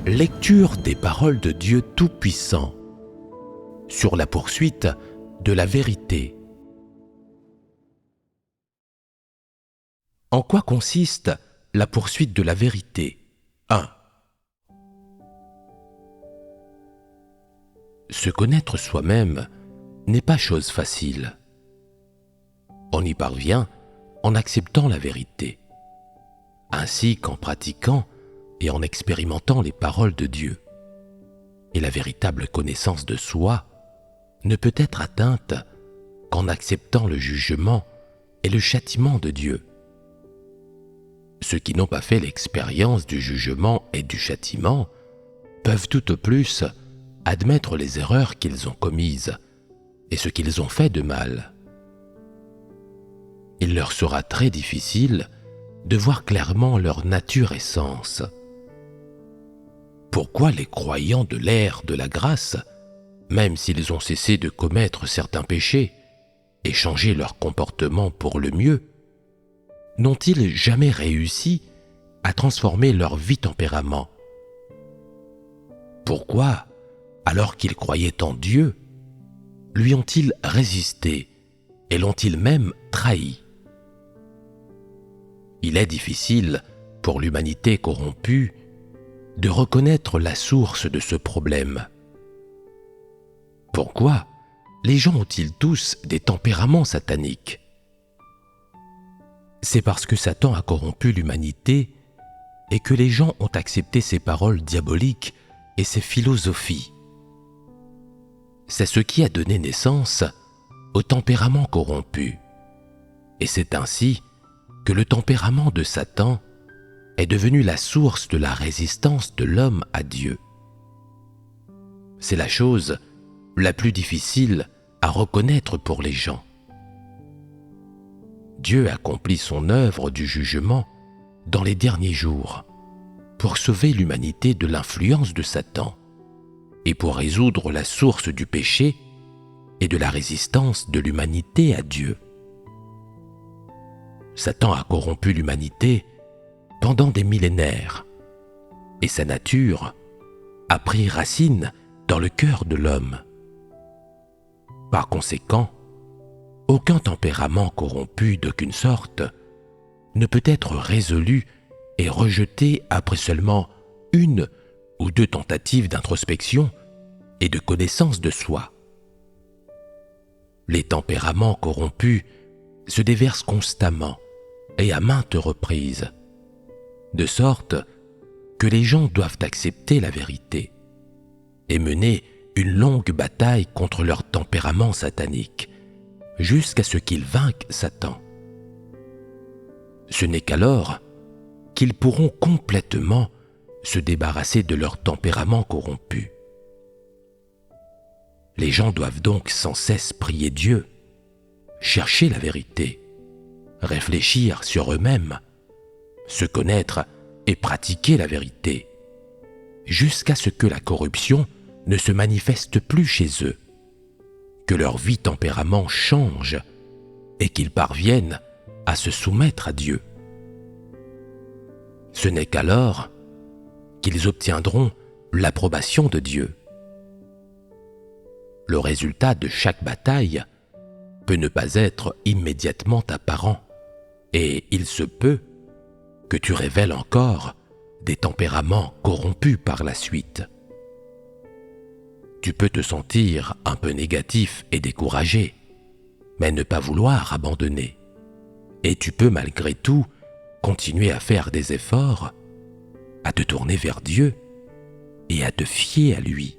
Lecture des paroles de Dieu Tout-Puissant sur la poursuite de la vérité. En quoi consiste la poursuite de la vérité? 1. Se connaître soi-même n'est pas chose facile. On y parvient en acceptant la vérité, ainsi qu'en pratiquant et en expérimentant les paroles de Dieu. Et la véritable connaissance de soi ne peut être atteinte qu'en acceptant le jugement et le châtiment de Dieu. Ceux qui n'ont pas fait l'expérience du jugement et du châtiment peuvent tout au plus admettre les erreurs qu'ils ont commises et ce qu'ils ont fait de mal. Il leur sera très difficile de voir clairement leur nature et sens. Pourquoi les croyants de l'ère de la grâce, même s'ils ont cessé de commettre certains péchés et changé leur comportement pour le mieux, n'ont-ils jamais réussi à transformer leur vie-tempérament? Pourquoi, alors qu'ils croyaient en Dieu, lui ont-ils résisté et l'ont-ils même trahi? Il est difficile pour l'humanité corrompue de reconnaître la source de ce problème. Pourquoi les gens ont-ils tous des tempéraments sataniques? C'est parce que Satan a corrompu l'humanité et que les gens ont accepté ses paroles diaboliques et ses philosophies. C'est ce qui a donné naissance au tempérament corrompu. Et c'est ainsi que le tempérament de Satan est devenu la source de la résistance de l'homme à Dieu. C'est la chose la plus difficile à reconnaître pour les gens. Dieu accomplit son œuvre du jugement dans les derniers jours pour sauver l'humanité de l'influence de Satan et pour résoudre la source du péché et de la résistance de l'humanité à Dieu. Satan a corrompu l'humanité pendant des millénaires, et sa nature a pris racine dans le cœur de l'homme. Par conséquent, aucun tempérament corrompu d'aucune sorte ne peut être résolu et rejeté après seulement une ou deux tentatives d'introspection et de connaissance de soi. Les tempéraments corrompus se déversent constamment et à maintes reprises, de sorte que les gens doivent accepter la vérité et mener une longue bataille contre leur tempérament satanique, jusqu'à ce qu'ils vainquent Satan. Ce n'est qu'alors qu'ils pourront complètement se débarrasser de leur tempérament corrompu. Les gens doivent donc sans cesse prier Dieu, chercher la vérité, réfléchir sur eux-mêmes, se connaître et pratiquer la vérité, jusqu'à ce que la corruption ne se manifeste plus chez eux, que leur vie-tempérament change et qu'ils parviennent à se soumettre à Dieu. Ce n'est qu'alors qu'ils obtiendront l'approbation de Dieu. Le résultat de chaque bataille peut ne pas être immédiatement apparent, et il se peut que tu révèles encore des tempéraments corrompus par la suite. Tu peux te sentir un peu négatif et découragé, mais ne pas vouloir abandonner. Et tu peux malgré tout continuer à faire des efforts, à te tourner vers Dieu et à te fier à lui.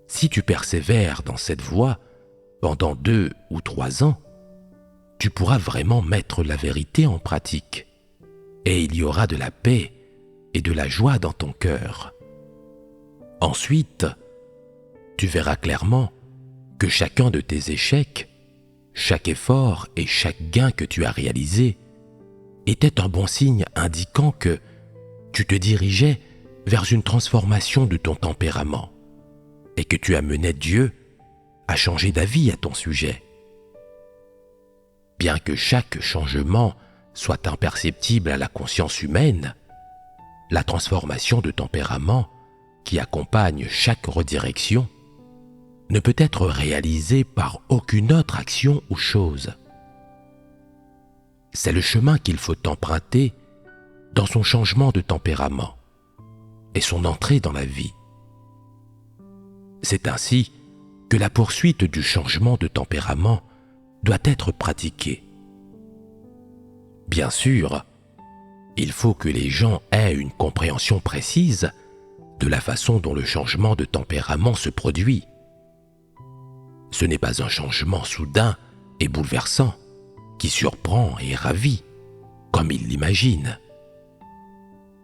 Si tu persévères dans cette voie pendant 2 ou 3 ans, tu pourras vraiment mettre la vérité en pratique et il y aura de la paix et de la joie dans ton cœur. Ensuite, tu verras clairement que chacun de tes échecs, chaque effort et chaque gain que tu as réalisé était un bon signe indiquant que tu te dirigeais vers une transformation de ton tempérament et que tu amenais Dieu à changer d'avis à ton sujet. Bien que chaque changement soit imperceptible à la conscience humaine, la transformation de tempérament qui accompagne chaque redirection ne peut être réalisée par aucune autre action ou chose. C'est le chemin qu'il faut emprunter dans son changement de tempérament et son entrée dans la vie. C'est ainsi que la poursuite du changement de tempérament doit être pratiquée. Bien sûr, il faut que les gens aient une compréhension précise de la façon dont le changement de tempérament se produit. Ce n'est pas un changement soudain et bouleversant qui surprend et ravit, comme ils l'imaginent.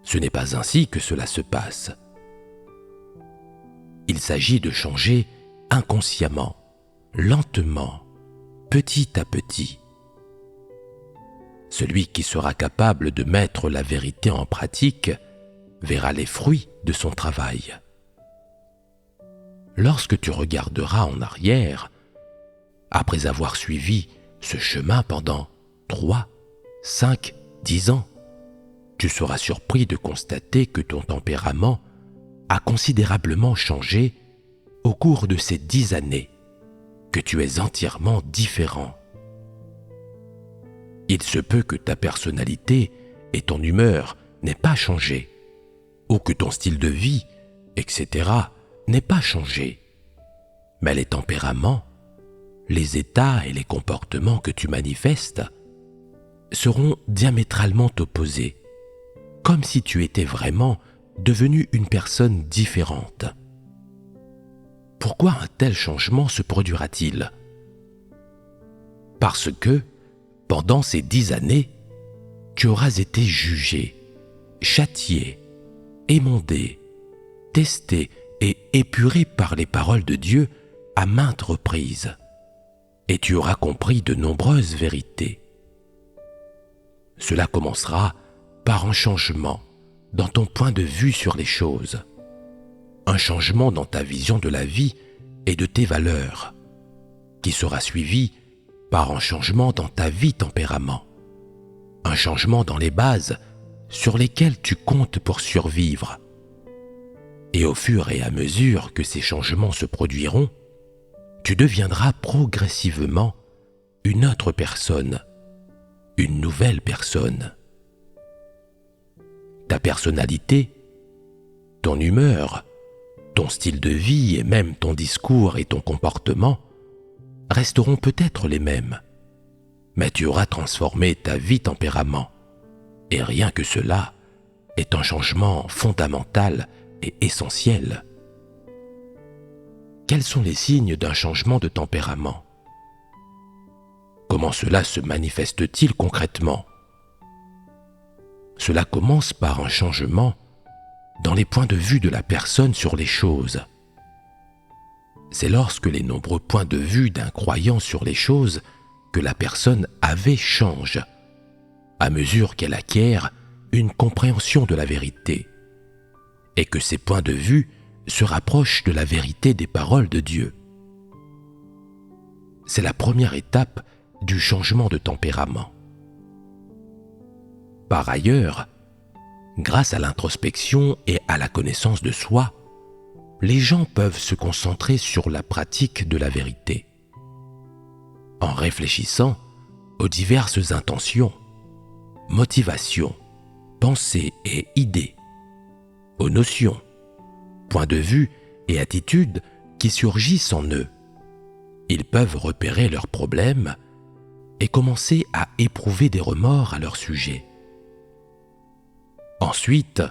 Ce n'est pas ainsi que cela se passe. Il s'agit de changer inconsciemment, lentement, petit à petit. Celui qui sera capable de mettre la vérité en pratique verra les fruits de son travail. Lorsque tu regarderas en arrière, après avoir suivi ce chemin pendant 3, 5, 10 ans, tu seras surpris de constater que ton tempérament a considérablement changé au cours de ces 10 années, que tu es entièrement différent. Il se peut que ta personnalité et ton humeur n'aient pas changé, ou que ton style de vie, etc., n'aient pas changé. Mais les tempéraments, les états et les comportements que tu manifestes seront diamétralement opposés, comme si tu étais vraiment devenu une personne différente. Pourquoi un tel changement se produira-t-il ? Parce que, pendant ces 10 années, tu auras été jugé, châtié, émondé, testé et épuré par les paroles de Dieu à maintes reprises, et tu auras compris de nombreuses vérités. Cela commencera par un changement dans ton point de vue sur les choses, un changement dans ta vision de la vie et de tes valeurs, qui sera suivi par un changement dans ta vie tempérament, un changement dans les bases sur lesquelles tu comptes pour survivre. Et au fur et à mesure que ces changements se produiront, tu deviendras progressivement une autre personne, une nouvelle personne. Ta personnalité, ton humeur, ton style de vie et même ton discours et ton comportement resteront peut-être les mêmes, mais tu auras transformé ta vie tempérament, et rien que cela est un changement fondamental et essentiel. Quels sont les signes d'un changement de tempérament ? Comment cela se manifeste-t-il concrètement ? Cela commence par un changement dans les points de vue de la personne sur les choses. C'est lorsque les nombreux points de vue d'un croyant sur les choses que la personne avait changent, à mesure qu'elle acquiert une compréhension de la vérité, et que ces points de vue se rapprochent de la vérité des paroles de Dieu. C'est la première étape du changement de tempérament. Par ailleurs, grâce à l'introspection et à la connaissance de soi, les gens peuvent se concentrer sur la pratique de la vérité. En réfléchissant aux diverses intentions, motivations, pensées et idées, aux notions, points de vue et attitudes qui surgissent en eux, ils peuvent repérer leurs problèmes et commencer à éprouver des remords à leur sujet. Ensuite,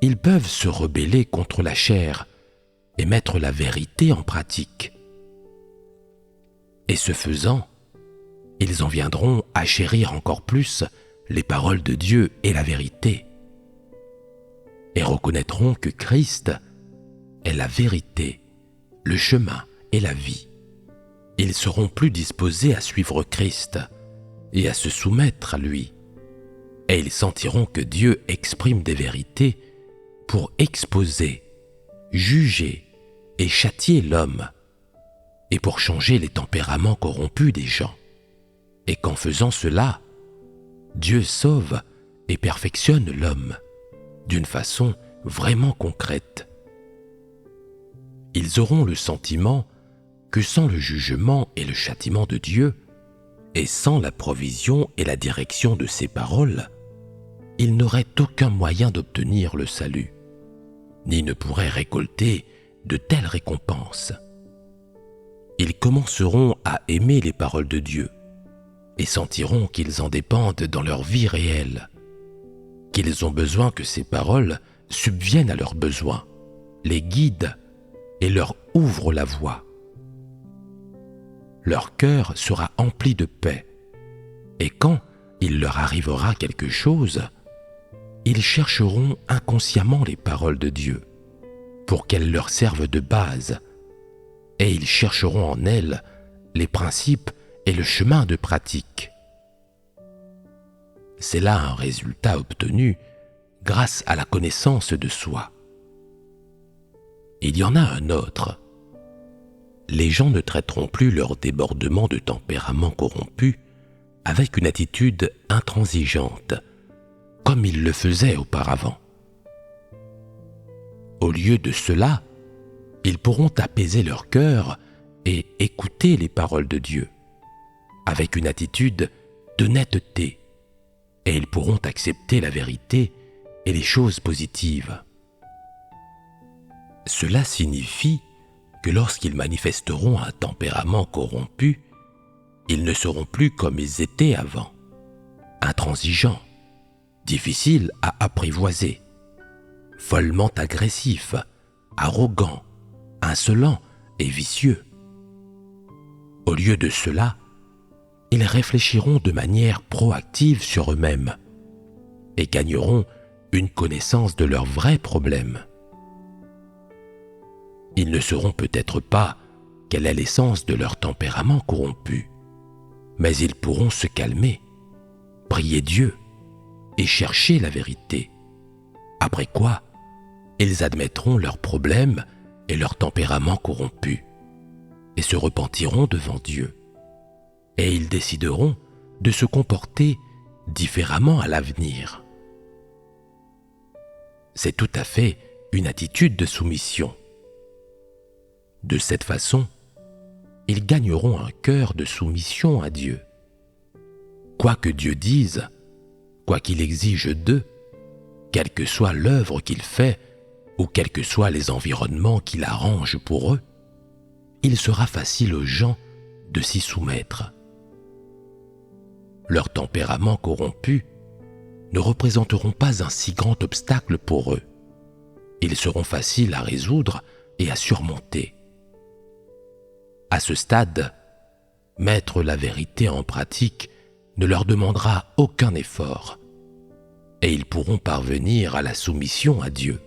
ils peuvent se rebeller contre la chair et mettre la vérité en pratique. Et ce faisant, ils en viendront à chérir encore plus les paroles de Dieu et la vérité, et reconnaîtront que Christ est la vérité, le chemin et la vie. Ils seront plus disposés à suivre Christ et à se soumettre à lui, et ils sentiront que Dieu exprime des vérités pour exposer, juger et châtier l'homme, et pour changer les tempéraments corrompus des gens, et qu'en faisant cela, Dieu sauve et perfectionne l'homme, d'une façon vraiment concrète. Ils auront le sentiment que sans le jugement et le châtiment de Dieu, et sans la provision et la direction de ses paroles, ils n'auraient aucun moyen d'obtenir le salut, ni ne pourraient récolter de telles récompenses. Ils commenceront à aimer les paroles de Dieu et sentiront qu'ils en dépendent dans leur vie réelle, qu'ils ont besoin que ces paroles subviennent à leurs besoins, les guident et leur ouvrent la voie. Leur cœur sera empli de paix, et quand il leur arrivera quelque chose, ils chercheront inconsciemment les paroles de Dieu pour qu'elles leur servent de base, et ils chercheront en elles les principes et le chemin de pratique. C'est là un résultat obtenu grâce à la connaissance de soi. Il y en a un autre. Les gens ne traiteront plus leur débordement de tempérament corrompu avec une attitude intransigeante, comme ils le faisaient auparavant. Au lieu de cela, ils pourront apaiser leur cœur et écouter les paroles de Dieu, avec une attitude d'honnêteté, et ils pourront accepter la vérité et les choses positives. Cela signifie que lorsqu'ils manifesteront un tempérament corrompu, ils ne seront plus comme ils étaient avant, intransigeants, difficiles à apprivoiser, follement agressifs, arrogants, insolents et vicieux. Au lieu de cela, ils réfléchiront de manière proactive sur eux-mêmes et gagneront une connaissance de leurs vrais problèmes. Ils ne sauront peut-être pas quelle est l'essence de leur tempérament corrompu, mais ils pourront se calmer, prier Dieu et chercher la vérité, après quoi ils admettront leurs problèmes et leur tempérament corrompu et se repentiront devant Dieu, et ils décideront de se comporter différemment à l'avenir. C'est tout à fait une attitude de soumission. De cette façon, ils gagneront un cœur de soumission à Dieu. Quoi que Dieu dise, quoi qu'il exige d'eux, quelle que soit l'œuvre qu'il fait ou quels que soient les environnements qu'il arrange pour eux, il sera facile aux gens de s'y soumettre. Leurs tempéraments corrompus ne représenteront pas un si grand obstacle pour eux. Ils seront faciles à résoudre et à surmonter. À ce stade, mettre la vérité en pratique ne leur demandera aucun effort, et ils pourront parvenir à la soumission à Dieu.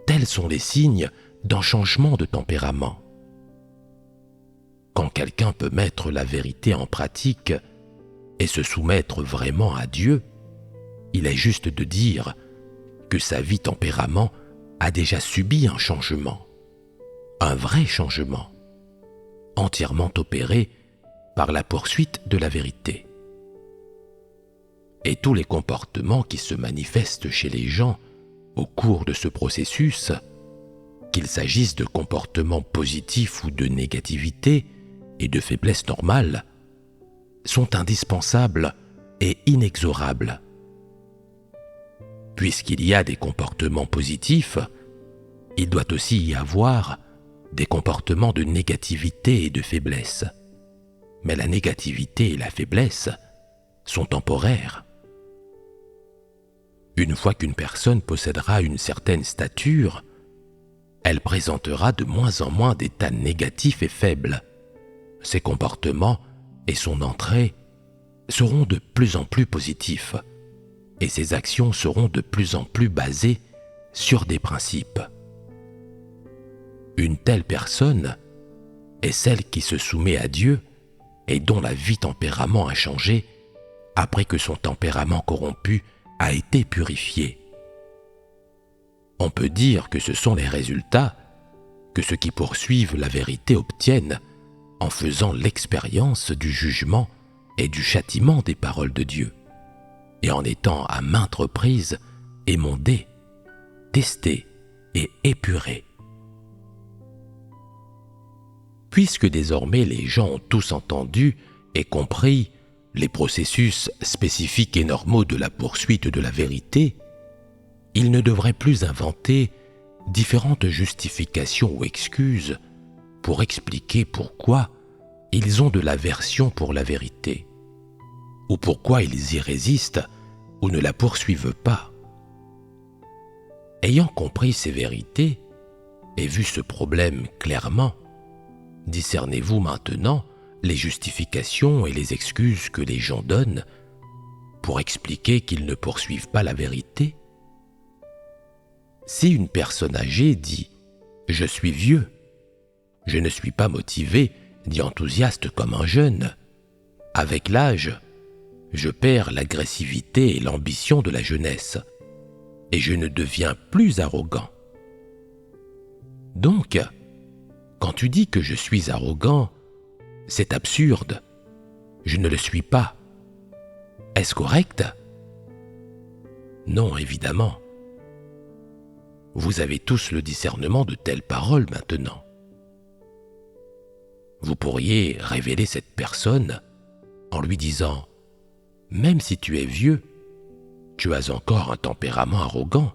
Tels sont les signes d'un changement de tempérament. Quand quelqu'un peut mettre la vérité en pratique et se soumettre vraiment à Dieu, il est juste de dire que sa vie tempérament a déjà subi un changement, un vrai changement, entièrement opéré par la poursuite de la vérité. Et tous les comportements qui se manifestent chez les gens au cours de ce processus, qu'il s'agisse de comportements positifs ou de négativité et de faiblesse normale, sont indispensables et inexorables. Puisqu'il y a des comportements positifs, il doit aussi y avoir des comportements de négativité et de faiblesse. Mais la négativité et la faiblesse sont temporaires. Une fois qu'une personne possédera une certaine stature, elle présentera de moins en moins d'états négatifs et faibles. Ses comportements et son entrée seront de plus en plus positifs, et ses actions seront de plus en plus basées sur des principes. Une telle personne est celle qui se soumet à Dieu et dont la vie tempérament a changé après que son tempérament corrompu a été purifié. On peut dire que ce sont les résultats que ceux qui poursuivent la vérité obtiennent en faisant l'expérience du jugement et du châtiment des paroles de Dieu, et en étant à maintes reprises émondé, testé et épuré. Puisque désormais les gens ont tous entendu et compris les processus spécifiques et normaux de la poursuite de la vérité, ils ne devraient plus inventer différentes justifications ou excuses pour expliquer pourquoi ils ont de l'aversion pour la vérité, ou pourquoi ils y résistent ou ne la poursuivent pas. Ayant compris ces vérités et vu ce problème clairement, discernez-vous maintenant les justifications et les excuses que les gens donnent pour expliquer qu'ils ne poursuivent pas la vérité? Si une personne âgée dit « Je suis vieux », je ne suis pas motivé ni enthousiaste comme un jeune. Avec l'âge, je perds l'agressivité et l'ambition de la jeunesse, et je ne deviens plus arrogant. Donc, quand tu dis que je suis arrogant, c'est absurde. Je ne le suis pas. Est-ce correct? Non, évidemment. Vous avez tous le discernement de telles paroles maintenant. Vous pourriez révéler cette personne en lui disant « Même si tu es vieux, tu as encore un tempérament arrogant.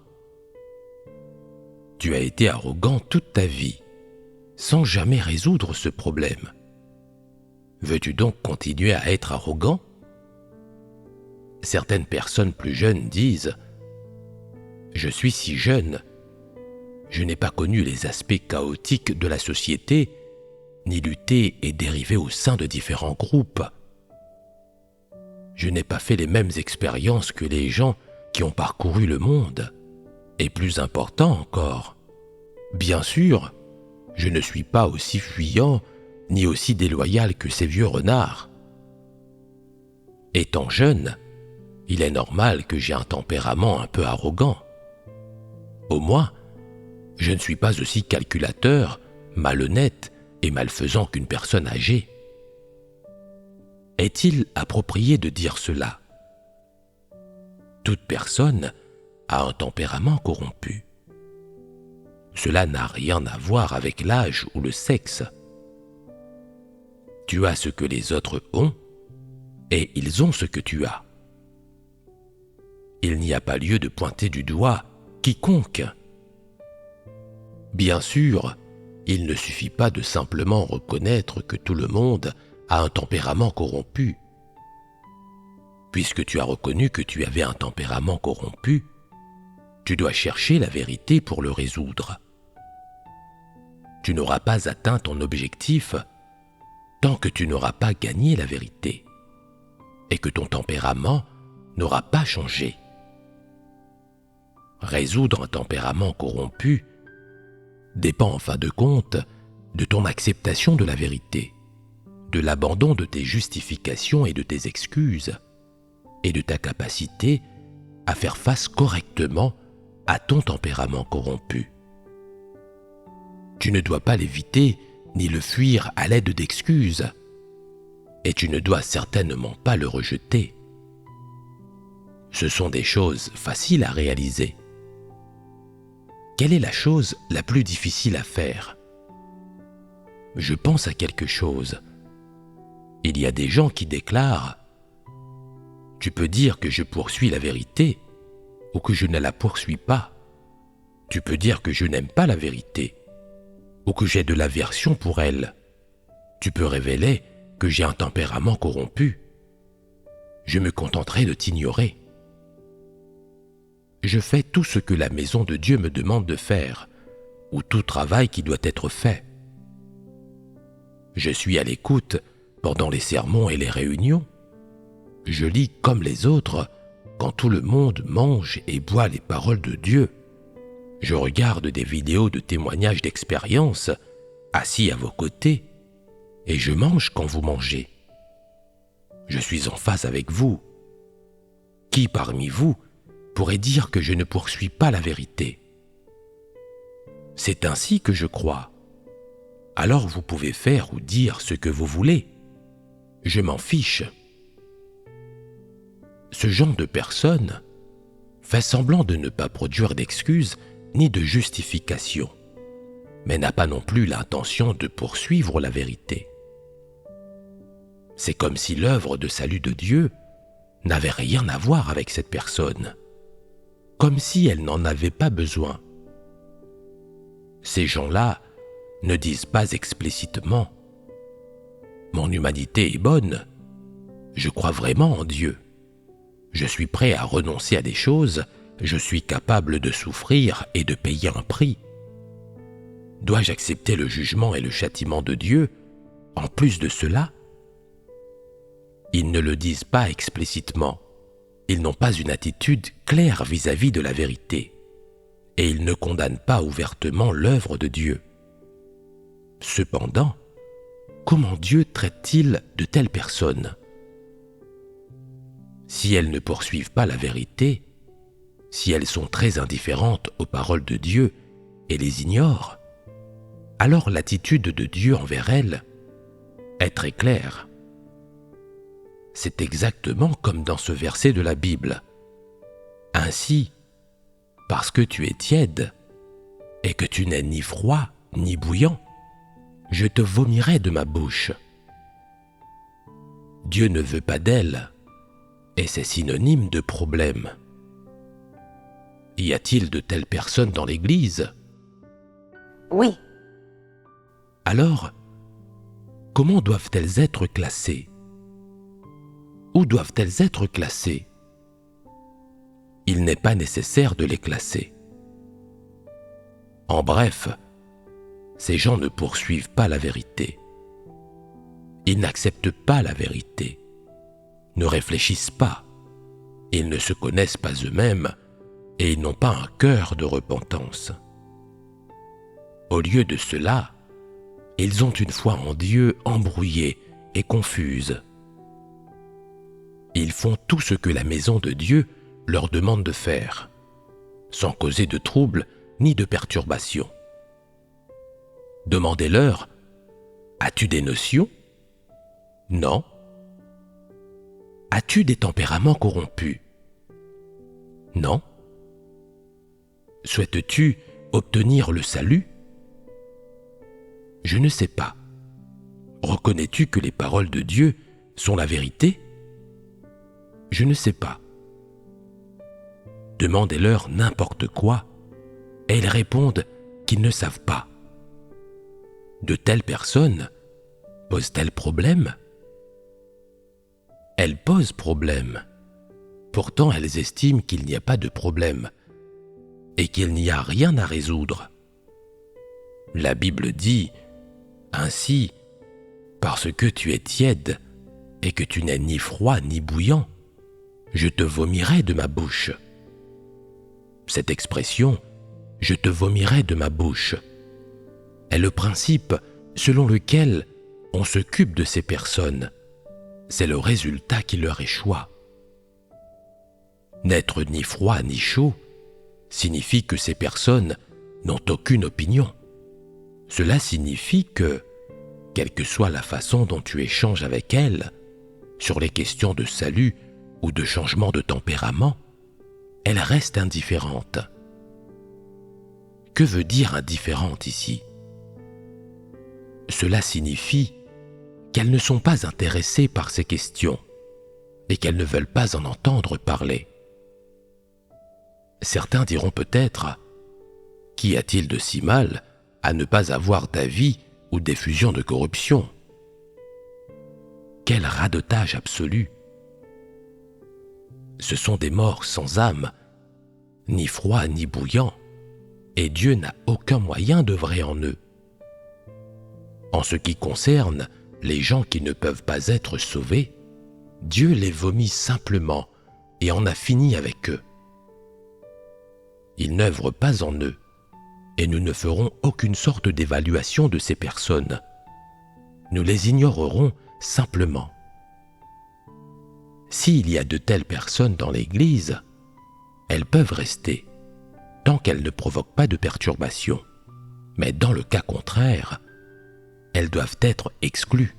Tu as été arrogant toute ta vie, sans jamais résoudre ce problème. Veux-tu donc continuer à être arrogant ?» Certaines personnes plus jeunes disent « Je suis si jeune, je n'ai pas connu les aspects chaotiques de la société, ni lutté et dérivé au sein de différents groupes. Je n'ai pas fait les mêmes expériences que les gens qui ont parcouru le monde. Et plus important encore, bien sûr, je ne suis pas aussi fuyant ni aussi déloyal que ces vieux renards. Étant jeune, il est normal que j'ai un tempérament un peu arrogant. Au moins, je ne suis pas aussi calculateur, malhonnête et malfaisant qu'une personne âgée. Est-il approprié de dire cela? Toute personne a un tempérament corrompu. Cela n'a rien à voir avec l'âge ou le sexe. Tu as ce que les autres ont, et ils ont ce que tu as. Il n'y a pas lieu de pointer du doigt quiconque. Bien sûr, il ne suffit pas de simplement reconnaître que tout le monde a un tempérament corrompu. Puisque tu as reconnu que tu avais un tempérament corrompu, tu dois chercher la vérité pour le résoudre. Tu n'auras pas atteint ton objectif tant que tu n'auras pas gagné la vérité et que ton tempérament n'aura pas changé. Résoudre un tempérament corrompu dépend en fin de compte de ton acceptation de la vérité, de l'abandon de tes justifications et de tes excuses, et de ta capacité à faire face correctement à ton tempérament corrompu. Tu ne dois pas l'éviter ni le fuir à l'aide d'excuses, et tu ne dois certainement pas le rejeter. Ce sont des choses faciles à réaliser. Quelle est la chose la plus difficile à faire? Je pense à quelque chose. Il y a des gens qui déclarent « Tu peux dire que je poursuis la vérité ou que je ne la poursuis pas. Tu peux dire que je n'aime pas la vérité ou que j'ai de l'aversion pour elle. Tu peux révéler que j'ai un tempérament corrompu. Je me contenterai de t'ignorer. Je fais tout ce que la maison de Dieu me demande de faire, ou tout travail qui doit être fait. Je suis à l'écoute pendant les sermons et les réunions. Je lis comme les autres quand tout le monde mange et boit les paroles de Dieu. Je regarde des vidéos de témoignages d'expérience, assis à vos côtés, et je mange quand vous mangez. Je suis en phase avec vous. Qui parmi vous pourrait dire que je ne poursuis pas la vérité? C'est ainsi que je crois. Alors vous pouvez faire ou dire ce que vous voulez. Je m'en fiche. Ce genre de personnes fait semblant de ne pas produire d'excuses ni de justification, mais n'a pas non plus l'intention de poursuivre la vérité. C'est comme si l'œuvre de salut de Dieu n'avait rien à voir avec cette personne, comme si elle n'en avait pas besoin. Ces gens-là ne disent pas explicitement « Mon humanité est bonne, je crois vraiment en Dieu, je suis prêt à renoncer à des choses, je suis capable de souffrir et de payer un prix. Dois-je accepter le jugement et le châtiment de Dieu en plus de cela ?» Ils ne le disent pas explicitement, ils n'ont pas une attitude claire vis-à-vis de la vérité, et ils ne condamnent pas ouvertement l'œuvre de Dieu. Cependant, comment Dieu traite-t-il de telles personnes? Si elles ne poursuivent pas la vérité, si elles sont très indifférentes aux paroles de Dieu et les ignorent, alors l'attitude de Dieu envers elles est très claire. C'est exactement comme dans ce verset de la Bible. Ainsi, parce que tu es tiède et que tu n'es ni froid ni bouillant, je te vomirai de ma bouche. Dieu ne veut pas d'elle, et c'est synonyme de problème. Y a-t-il de telles personnes dans l'Église? Oui. Alors, comment doivent-elles être classées? Où doivent-elles être classées? Il n'est pas nécessaire de les classer. En bref, ces gens ne poursuivent pas la vérité. Ils n'acceptent pas la vérité, ne réfléchissent pas, ils ne se connaissent pas eux-mêmes et ils n'ont pas un cœur de repentance. Au lieu de cela, ils ont une foi en Dieu embrouillée et confuse. Ils font tout ce que la maison de Dieu leur demande de faire, sans causer de troubles ni de perturbations. Demandez-leur, as-tu des notions? Non. As-tu des tempéraments corrompus? Non. Souhaites-tu obtenir le salut? Je ne sais pas. Reconnais-tu que les paroles de Dieu sont la vérité? Je ne sais pas. Demandez-leur n'importe quoi, et ils répondent qu'ils ne savent pas. De telles personnes posent-elles problème? Elles posent problème. Pourtant, elles estiment qu'il n'y a pas de problème et qu'il n'y a rien à résoudre. La Bible dit ainsi, parce que tu es tiède et que tu n'es ni froid ni bouillant, je te vomirai de ma bouche. Cette expression, je te vomirai de ma bouche, est le principe selon lequel on s'occupe de ces personnes. C'est le résultat qui leur échoit. N'être ni froid ni chaud signifie que ces personnes n'ont aucune opinion. Cela signifie que, quelle que soit la façon dont tu échanges avec elles, sur les questions de salut ou de changement de tempérament, elles restent indifférentes. Que veut dire indifférente ici? Cela signifie qu'elles ne sont pas intéressées par ces questions et qu'elles ne veulent pas en entendre parler. Certains diront peut-être « Qu'y a-t-il de si mal à ne pas avoir d'avis ou d'effusion de corruption ?» Quel radotage absolu! Ce sont des morts sans âme, ni froids ni bouillants, et Dieu n'a aucun moyen d'œuvrer en eux. En ce qui concerne les gens qui ne peuvent pas être sauvés, Dieu les vomit simplement et en a fini avec eux. Il n'œuvre pas en eux, et nous ne ferons aucune sorte d'évaluation de ces personnes. Nous les ignorerons simplement. S'il y a de telles personnes dans l'Église, elles peuvent rester, tant qu'elles ne provoquent pas de perturbation. Mais dans le cas contraire, elles doivent être exclues.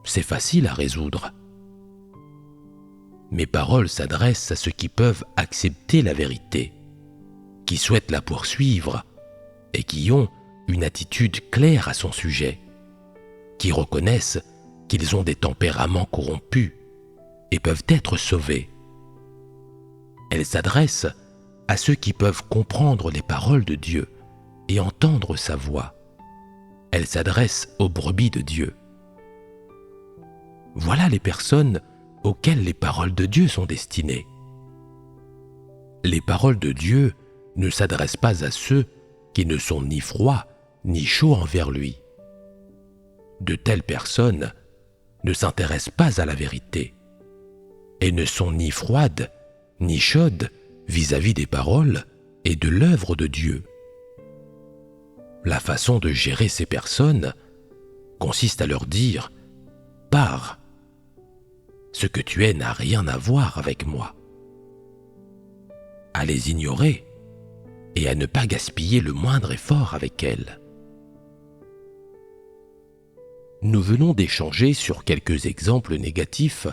C'est facile à résoudre. Mes paroles s'adressent à ceux qui peuvent accepter la vérité, qui souhaitent la poursuivre et qui ont une attitude claire à son sujet, qui reconnaissent qu'ils ont des tempéraments corrompus et peuvent être sauvés. Elle s'adresse à ceux qui peuvent comprendre les paroles de Dieu et entendre sa voix. Elle s'adresse aux brebis de Dieu. Voilà les personnes auxquelles les paroles de Dieu sont destinées. Les paroles de Dieu ne s'adressent pas à ceux qui ne sont ni froids ni chauds envers lui. De telles personnes ne s'intéressent pas à la vérité et ne sont ni froides ni chaudes vis-à-vis des paroles et de l'œuvre de Dieu. La façon de gérer ces personnes consiste à leur dire « Pars, ce que tu es n'a rien à voir avec moi ». À les ignorer et à ne pas gaspiller le moindre effort avec elles. Nous venons d'échanger sur quelques exemples négatifs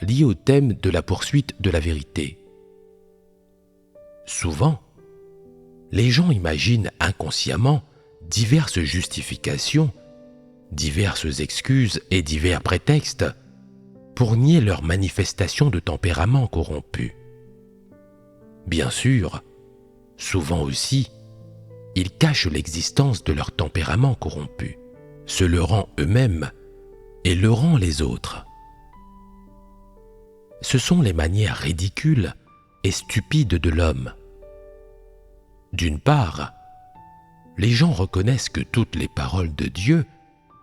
liés au thème de la poursuite de la vérité. Souvent, les gens imaginent inconsciemment diverses justifications, diverses excuses et divers prétextes pour nier leur manifestation de tempérament corrompu. Bien sûr, souvent aussi, ils cachent l'existence de leur tempérament corrompu, se le rend eux-mêmes et le rend les autres. Ce sont les manières ridicules et stupides de l'homme. D'une part, les gens reconnaissent que toutes les paroles de Dieu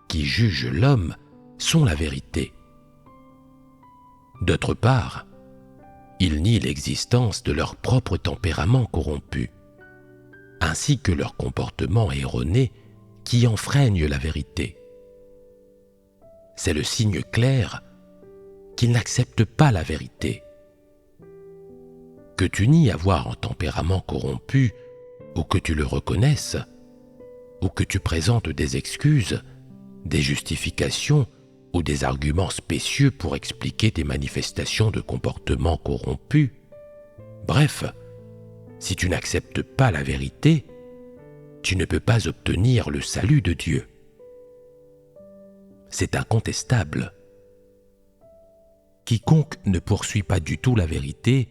qui jugent l'homme sont la vérité. D'autre part, ils nient l'existence de leur propre tempérament corrompu, ainsi que leur comportement erroné qui enfreignent la vérité. C'est le signe clair qu'ils n'acceptent pas la vérité. Que tu nies avoir un tempérament corrompu, ou que tu le reconnaisses, ou que tu présentes des excuses, des justifications ou des arguments spécieux pour expliquer tes manifestations de comportement corrompu. Bref, si tu n'acceptes pas la vérité, tu ne peux pas obtenir le salut de Dieu. C'est incontestable. Quiconque ne poursuit pas du tout la vérité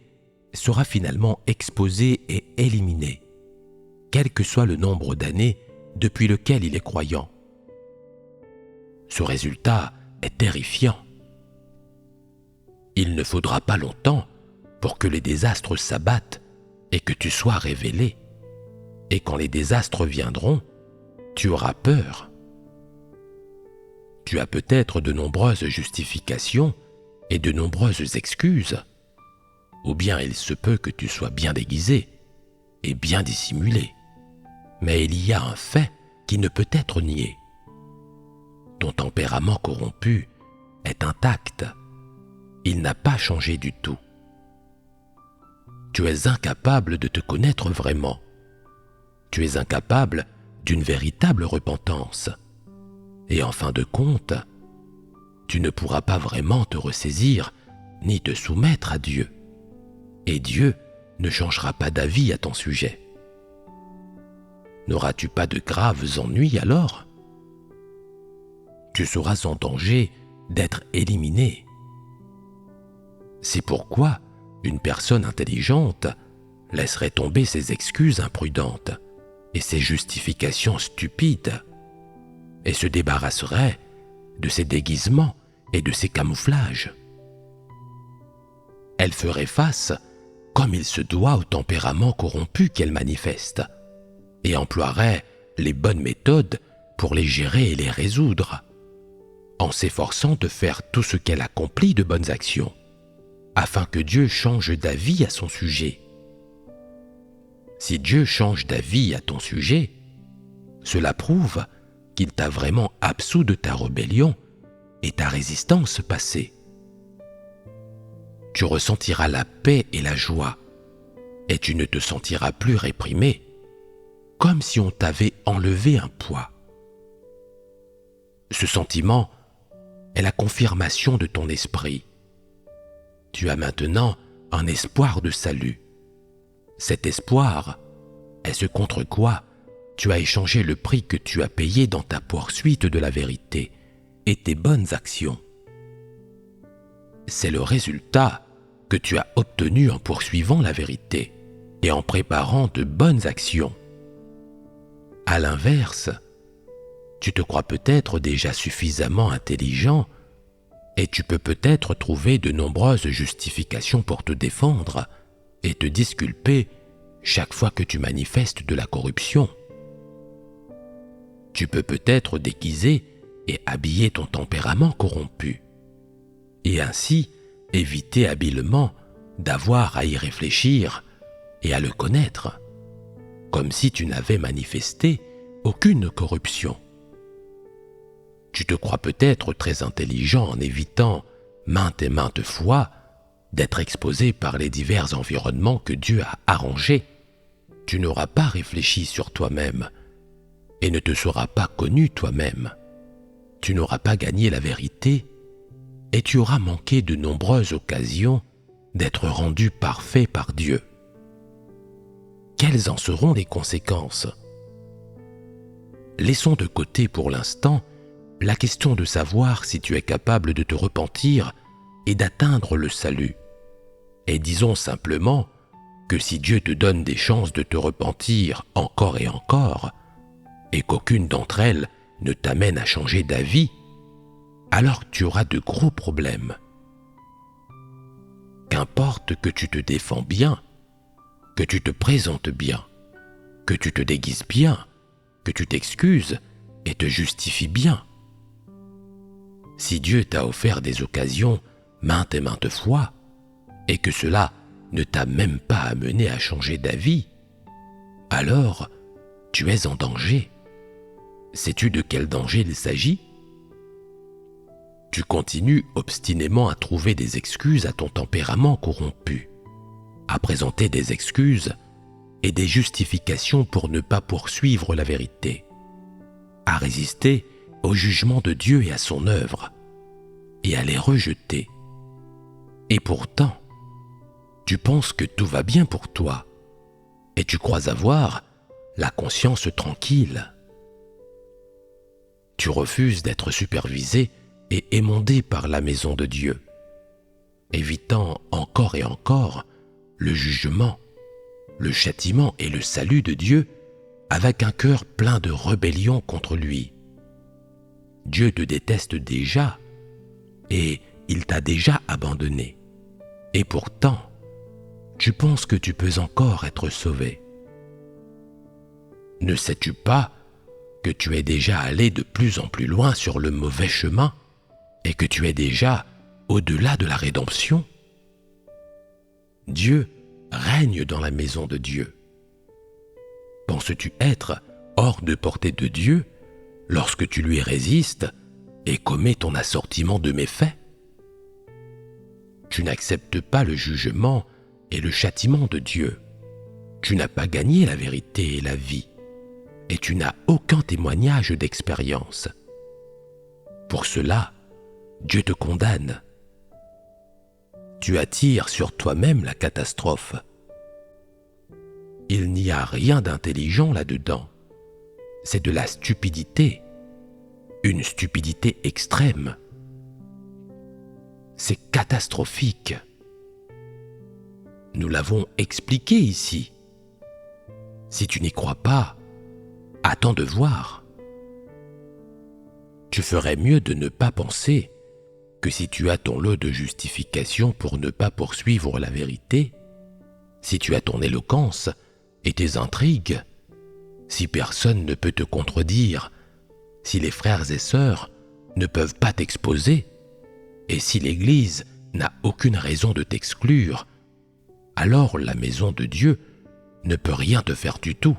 sera finalement exposé et éliminé, quel que soit le nombre d'années depuis lequel il est croyant. Ce résultat est terrifiant. Il ne faudra pas longtemps pour que les désastres s'abattent et que tu sois révélé. Et quand les désastres viendront, tu auras peur. Tu as peut-être de nombreuses justifications et de nombreuses excuses, ou bien il se peut que tu sois bien déguisé et bien dissimulé. Mais il y a un fait qui ne peut être nié. Ton tempérament corrompu est intact. Il n'a pas changé du tout. Tu es incapable de te connaître vraiment. Tu es incapable d'une véritable repentance. Et en fin de compte, tu ne pourras pas vraiment te ressaisir ni te soumettre à Dieu. Et Dieu ne changera pas d'avis à ton sujet. N'auras-tu pas de graves ennuis alors ? Tu seras en danger d'être éliminé. C'est pourquoi une personne intelligente laisserait tomber ses excuses imprudentes et ses justifications stupides et se débarrasserait de ses déguisements et de ses camouflages. Elle ferait face, comme il se doit, au tempérament corrompu qu'elle manifeste et emploierait les bonnes méthodes pour les gérer et les résoudre, en s'efforçant de faire tout ce qu'elle accomplit de bonnes actions, afin que Dieu change d'avis à son sujet. Si Dieu change d'avis à ton sujet, cela prouve qu'il t'a vraiment absous de ta rébellion et ta résistance passée. Tu ressentiras la paix et la joie, et tu ne te sentiras plus réprimé, comme si on t'avait enlevé un poids. Ce sentiment est la confirmation de ton esprit. tu as maintenant un espoir de salut. Cet espoir est ce contre quoi tu as échangé le prix que tu as payé dans ta poursuite de la vérité et tes bonnes actions. C'est le résultat que tu as obtenu en poursuivant la vérité et en préparant de bonnes actions. À l'inverse, tu te crois peut-être déjà suffisamment intelligent et tu peux peut-être trouver de nombreuses justifications pour te défendre et te disculper chaque fois que tu manifestes de la corruption. Tu peux peut-être déguiser et habiller ton tempérament corrompu et ainsi éviter habilement d'avoir à y réfléchir et à le connaître, comme si tu n'avais manifesté aucune corruption. Tu te crois peut-être très intelligent en évitant maintes et maintes fois d'être exposé par les divers environnements que Dieu a arrangés. Tu n'auras pas réfléchi sur toi-même et ne te seras pas connu toi-même. Tu n'auras pas gagné la vérité et tu auras manqué de nombreuses occasions d'être rendu parfait par Dieu. Quelles en seront les conséquences? Laissons de côté pour l'instant la question de savoir si tu es capable de te repentir et d'atteindre le salut. Et disons simplement que si Dieu te donne des chances de te repentir encore et encore, et qu'aucune d'entre elles ne t'amène à changer d'avis, alors tu auras de gros problèmes. Qu'importe que tu te défends bien, que tu te présentes bien, que tu te déguises bien, que tu t'excuses et te justifies bien. Si Dieu t'a offert des occasions maintes et maintes fois, et que cela ne t'a même pas amené à changer d'avis, alors tu es en danger. Sais-tu de quel danger il s'agit? Tu continues obstinément à trouver des excuses à ton tempérament corrompu, à présenter des excuses et des justifications pour ne pas poursuivre la vérité, à résister au jugement de Dieu et à son œuvre, et à les rejeter. Et pourtant, tu penses que tout va bien pour toi, et tu crois avoir la conscience tranquille. Tu refuses d'être supervisé et émondé par la maison de Dieu, évitant encore et encore le jugement, le châtiment et le salut de Dieu avec un cœur plein de rébellion contre lui. Dieu te déteste déjà et il t'a déjà abandonné. Et pourtant, tu penses que tu peux encore être sauvé. Ne sais-tu pas que tu es déjà allé de plus en plus loin sur le mauvais chemin et que tu es déjà au-delà de la rédemption? Dieu règne dans la maison de Dieu. Penses-tu être hors de portée de Dieu lorsque tu lui résistes et commets ton assortiment de méfaits? Tu n'acceptes pas le jugement et le châtiment de Dieu. Tu n'as pas gagné la vérité et la vie, et tu n'as aucun témoignage d'expérience. Pour cela, Dieu te condamne. Tu attires sur toi-même la catastrophe. Il n'y a rien d'intelligent là-dedans. C'est de la stupidité, une stupidité extrême. C'est catastrophique. Nous l'avons expliqué ici. Si tu n'y crois pas, attends de voir. Tu ferais mieux de ne pas penser que si tu as ton lot de justifications pour ne pas poursuivre la vérité, si tu as ton éloquence et tes intrigues, si personne ne peut te contredire, si les frères et sœurs ne peuvent pas t'exposer, et si l'Église n'a aucune raison de t'exclure, alors la maison de Dieu ne peut rien te faire du tout.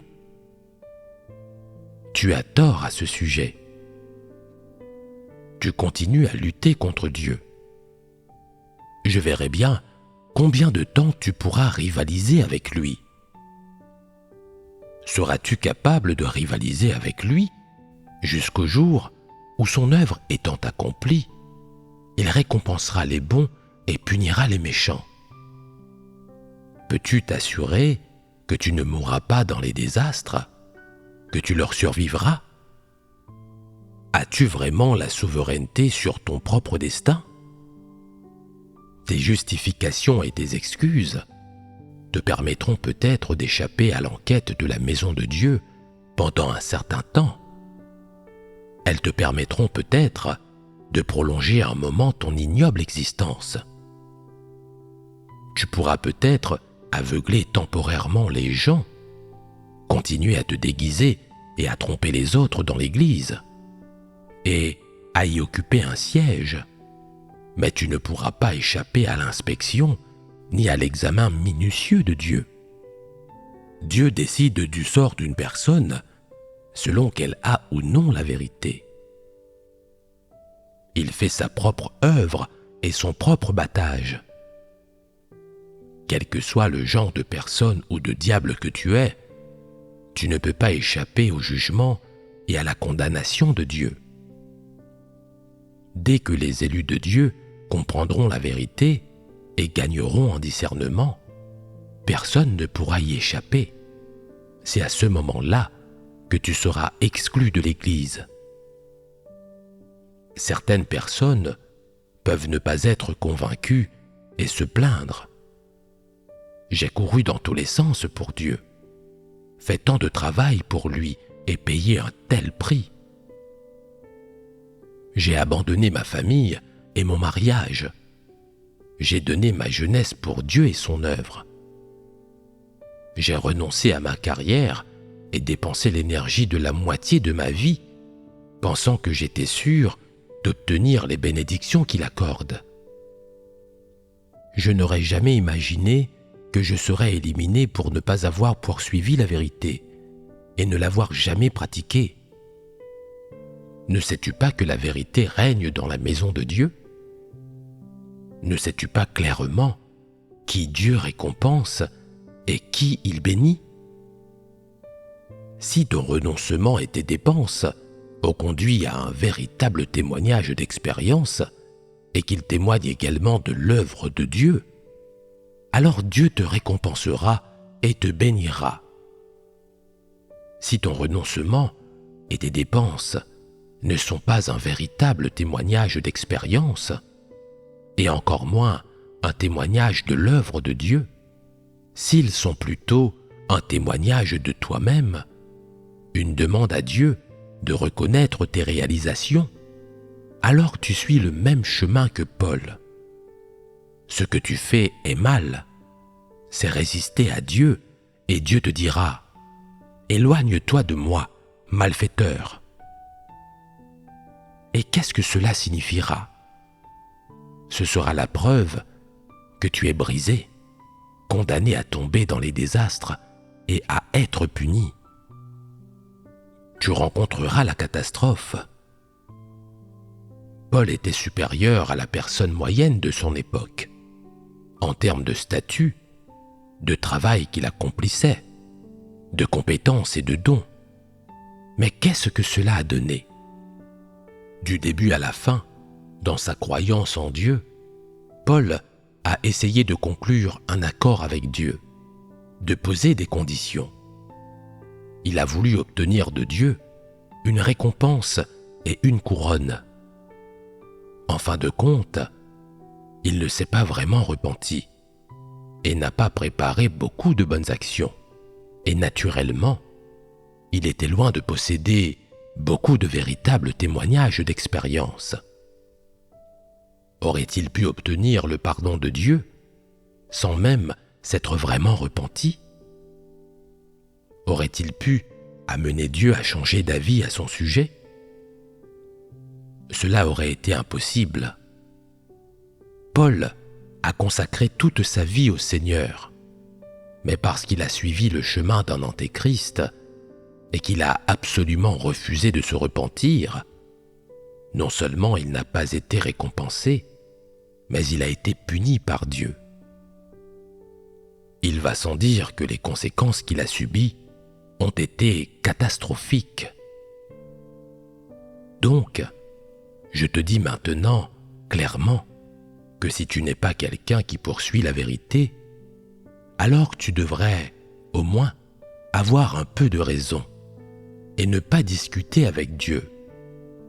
Tu as tort à ce sujet. Tu continues à lutter contre Dieu. Je verrai bien combien de temps tu pourras rivaliser avec lui. Seras-tu capable de rivaliser avec lui jusqu'au jour où son œuvre étant accomplie, il récompensera les bons et punira les méchants. Peux-tu t'assurer que tu ne mourras pas dans les désastres, que tu leur survivras? As-tu vraiment la souveraineté sur ton propre destin? Tes justifications et tes excuses te permettront peut-être d'échapper à l'enquête de la maison de Dieu pendant un certain temps. Elles te permettront peut-être de prolonger un moment ton ignoble existence. Tu pourras peut-être aveugler temporairement les gens, continuer à te déguiser et à tromper les autres dans l'église, et à y occuper un siège, mais tu ne pourras pas échapper à l'inspection ni à l'examen minutieux de Dieu. Dieu décide du sort d'une personne selon qu'elle a ou non la vérité. Il fait sa propre œuvre et son propre battage. Quel que soit le genre de personne ou de diable que tu es, tu ne peux pas échapper au jugement et à la condamnation de Dieu. Dès que les élus de Dieu comprendront la vérité et gagneront en discernement, personne ne pourra y échapper. C'est à ce moment-là que tu seras exclu de l'Église. Certaines personnes peuvent ne pas être convaincues et se plaindre. J'ai couru dans tous les sens pour Dieu, fait tant de travail pour lui et payé un tel prix. J'ai abandonné ma famille et mon mariage. J'ai donné ma jeunesse pour Dieu et son œuvre. J'ai renoncé à ma carrière et dépensé l'énergie de la moitié de ma vie, pensant que j'étais sûr d'obtenir les bénédictions qu'il accorde. Je n'aurais jamais imaginé que je serais éliminé pour ne pas avoir poursuivi la vérité et ne l'avoir jamais pratiquée. Ne sais-tu pas que la vérité règne dans la maison de Dieu? Ne sais-tu pas clairement qui Dieu récompense et qui il bénit? Si ton renoncement et tes dépenses ont conduit à un véritable témoignage d'expérience et qu'il témoigne également de l'œuvre de Dieu, alors Dieu te récompensera et te bénira. Si ton renoncement et tes dépenses ne sont pas un véritable témoignage d'expérience, et encore moins un témoignage de l'œuvre de Dieu, s'ils sont plutôt un témoignage de toi-même, une demande à Dieu de reconnaître tes réalisations, alors tu suis le même chemin que Paul. Ce que tu fais est mal, c'est résister à Dieu, et Dieu te dira « Éloigne-toi de moi, malfaiteur ». Et qu'est-ce que cela signifiera? Ce sera la preuve que tu es brisé, condamné à tomber dans les désastres et à être puni. Tu rencontreras la catastrophe. Paul était supérieur à la personne moyenne de son époque, en termes de statut, de travail qu'il accomplissait, de compétences et de dons. Mais qu'est-ce que cela a donné? Du début à la fin, dans sa croyance en Dieu, Paul a essayé de conclure un accord avec Dieu, de poser des conditions. Il a voulu obtenir de Dieu une récompense et une couronne. En fin de compte, il ne s'est pas vraiment repenti et n'a pas préparé beaucoup de bonnes actions. Et naturellement, il était loin de posséder beaucoup de véritables témoignages d'expérience. Aurait-il pu obtenir le pardon de Dieu sans même s'être vraiment repenti? Aurait-il pu amener Dieu à changer d'avis à son sujet? Cela aurait été impossible. Paul a consacré toute sa vie au Seigneur, mais parce qu'il a suivi le chemin d'un antéchrist et qu'il a absolument refusé de se repentir, non seulement il n'a pas été récompensé, mais il a été puni par Dieu. Il va sans dire que les conséquences qu'il a subies ont été catastrophiques. Donc, je te dis maintenant, clairement, que si tu n'es pas quelqu'un qui poursuit la vérité, alors tu devrais, au moins, avoir un peu de raison et ne pas discuter avec Dieu,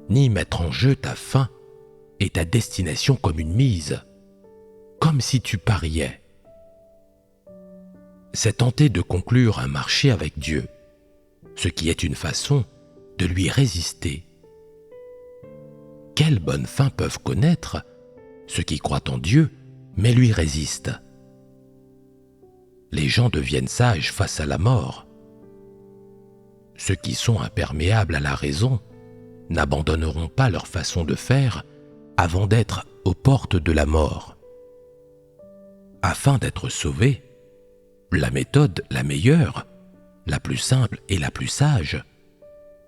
ni mettre en jeu ta fin et ta destination comme une mise, comme si tu pariais. C'est tenter de conclure un marché avec Dieu, ce qui est une façon de lui résister. Quelle bonne fin peuvent connaître ceux qui croient en Dieu mais lui résistent? Les gens deviennent sages face à la mort. Ceux qui sont imperméables à la raison n'abandonneront pas leur façon de faire avant d'être aux portes de la mort. Afin d'être sauvés, la méthode la meilleure, la plus simple et la plus sage,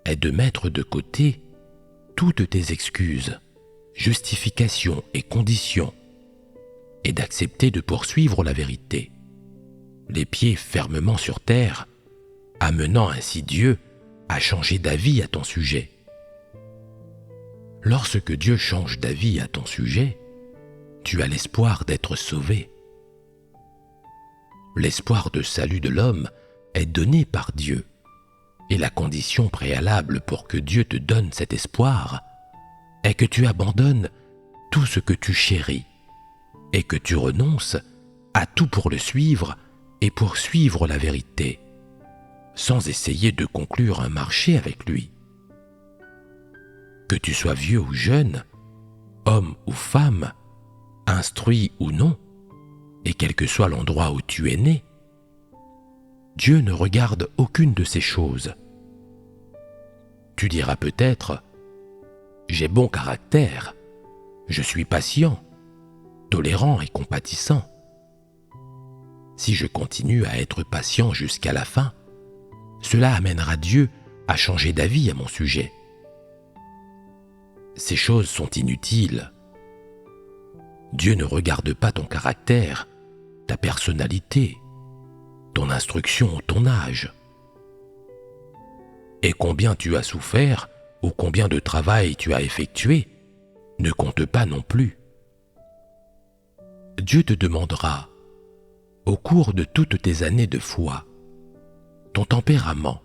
est de mettre de côté toutes tes excuses, justifications et conditions, et d'accepter de poursuivre la vérité, les pieds fermement sur terre, amenant ainsi Dieu à changer d'avis à ton sujet. Lorsque Dieu change d'avis à ton sujet, tu as l'espoir d'être sauvé. L'espoir de salut de l'homme est donné par Dieu, et la condition préalable pour que Dieu te donne cet espoir est que tu abandonnes tout ce que tu chéris et que tu renonces à tout pour le suivre et pour suivre la vérité, sans essayer de conclure un marché avec lui. Que tu sois vieux ou jeune, homme ou femme, instruit ou non, et quel que soit l'endroit où tu es né, Dieu ne regarde aucune de ces choses. Tu diras peut-être, j'ai bon caractère, je suis patient, tolérant et compatissant. Si je continue à être patient jusqu'à la fin, cela amènera Dieu à changer d'avis à mon sujet. Ces choses sont inutiles. Dieu ne regarde pas ton caractère, ta personnalité, ton instruction ou ton âge. Et combien tu as souffert ou combien de travail tu as effectué ne compte pas non plus. Dieu te demandera, au cours de toutes tes années de foi, ton tempérament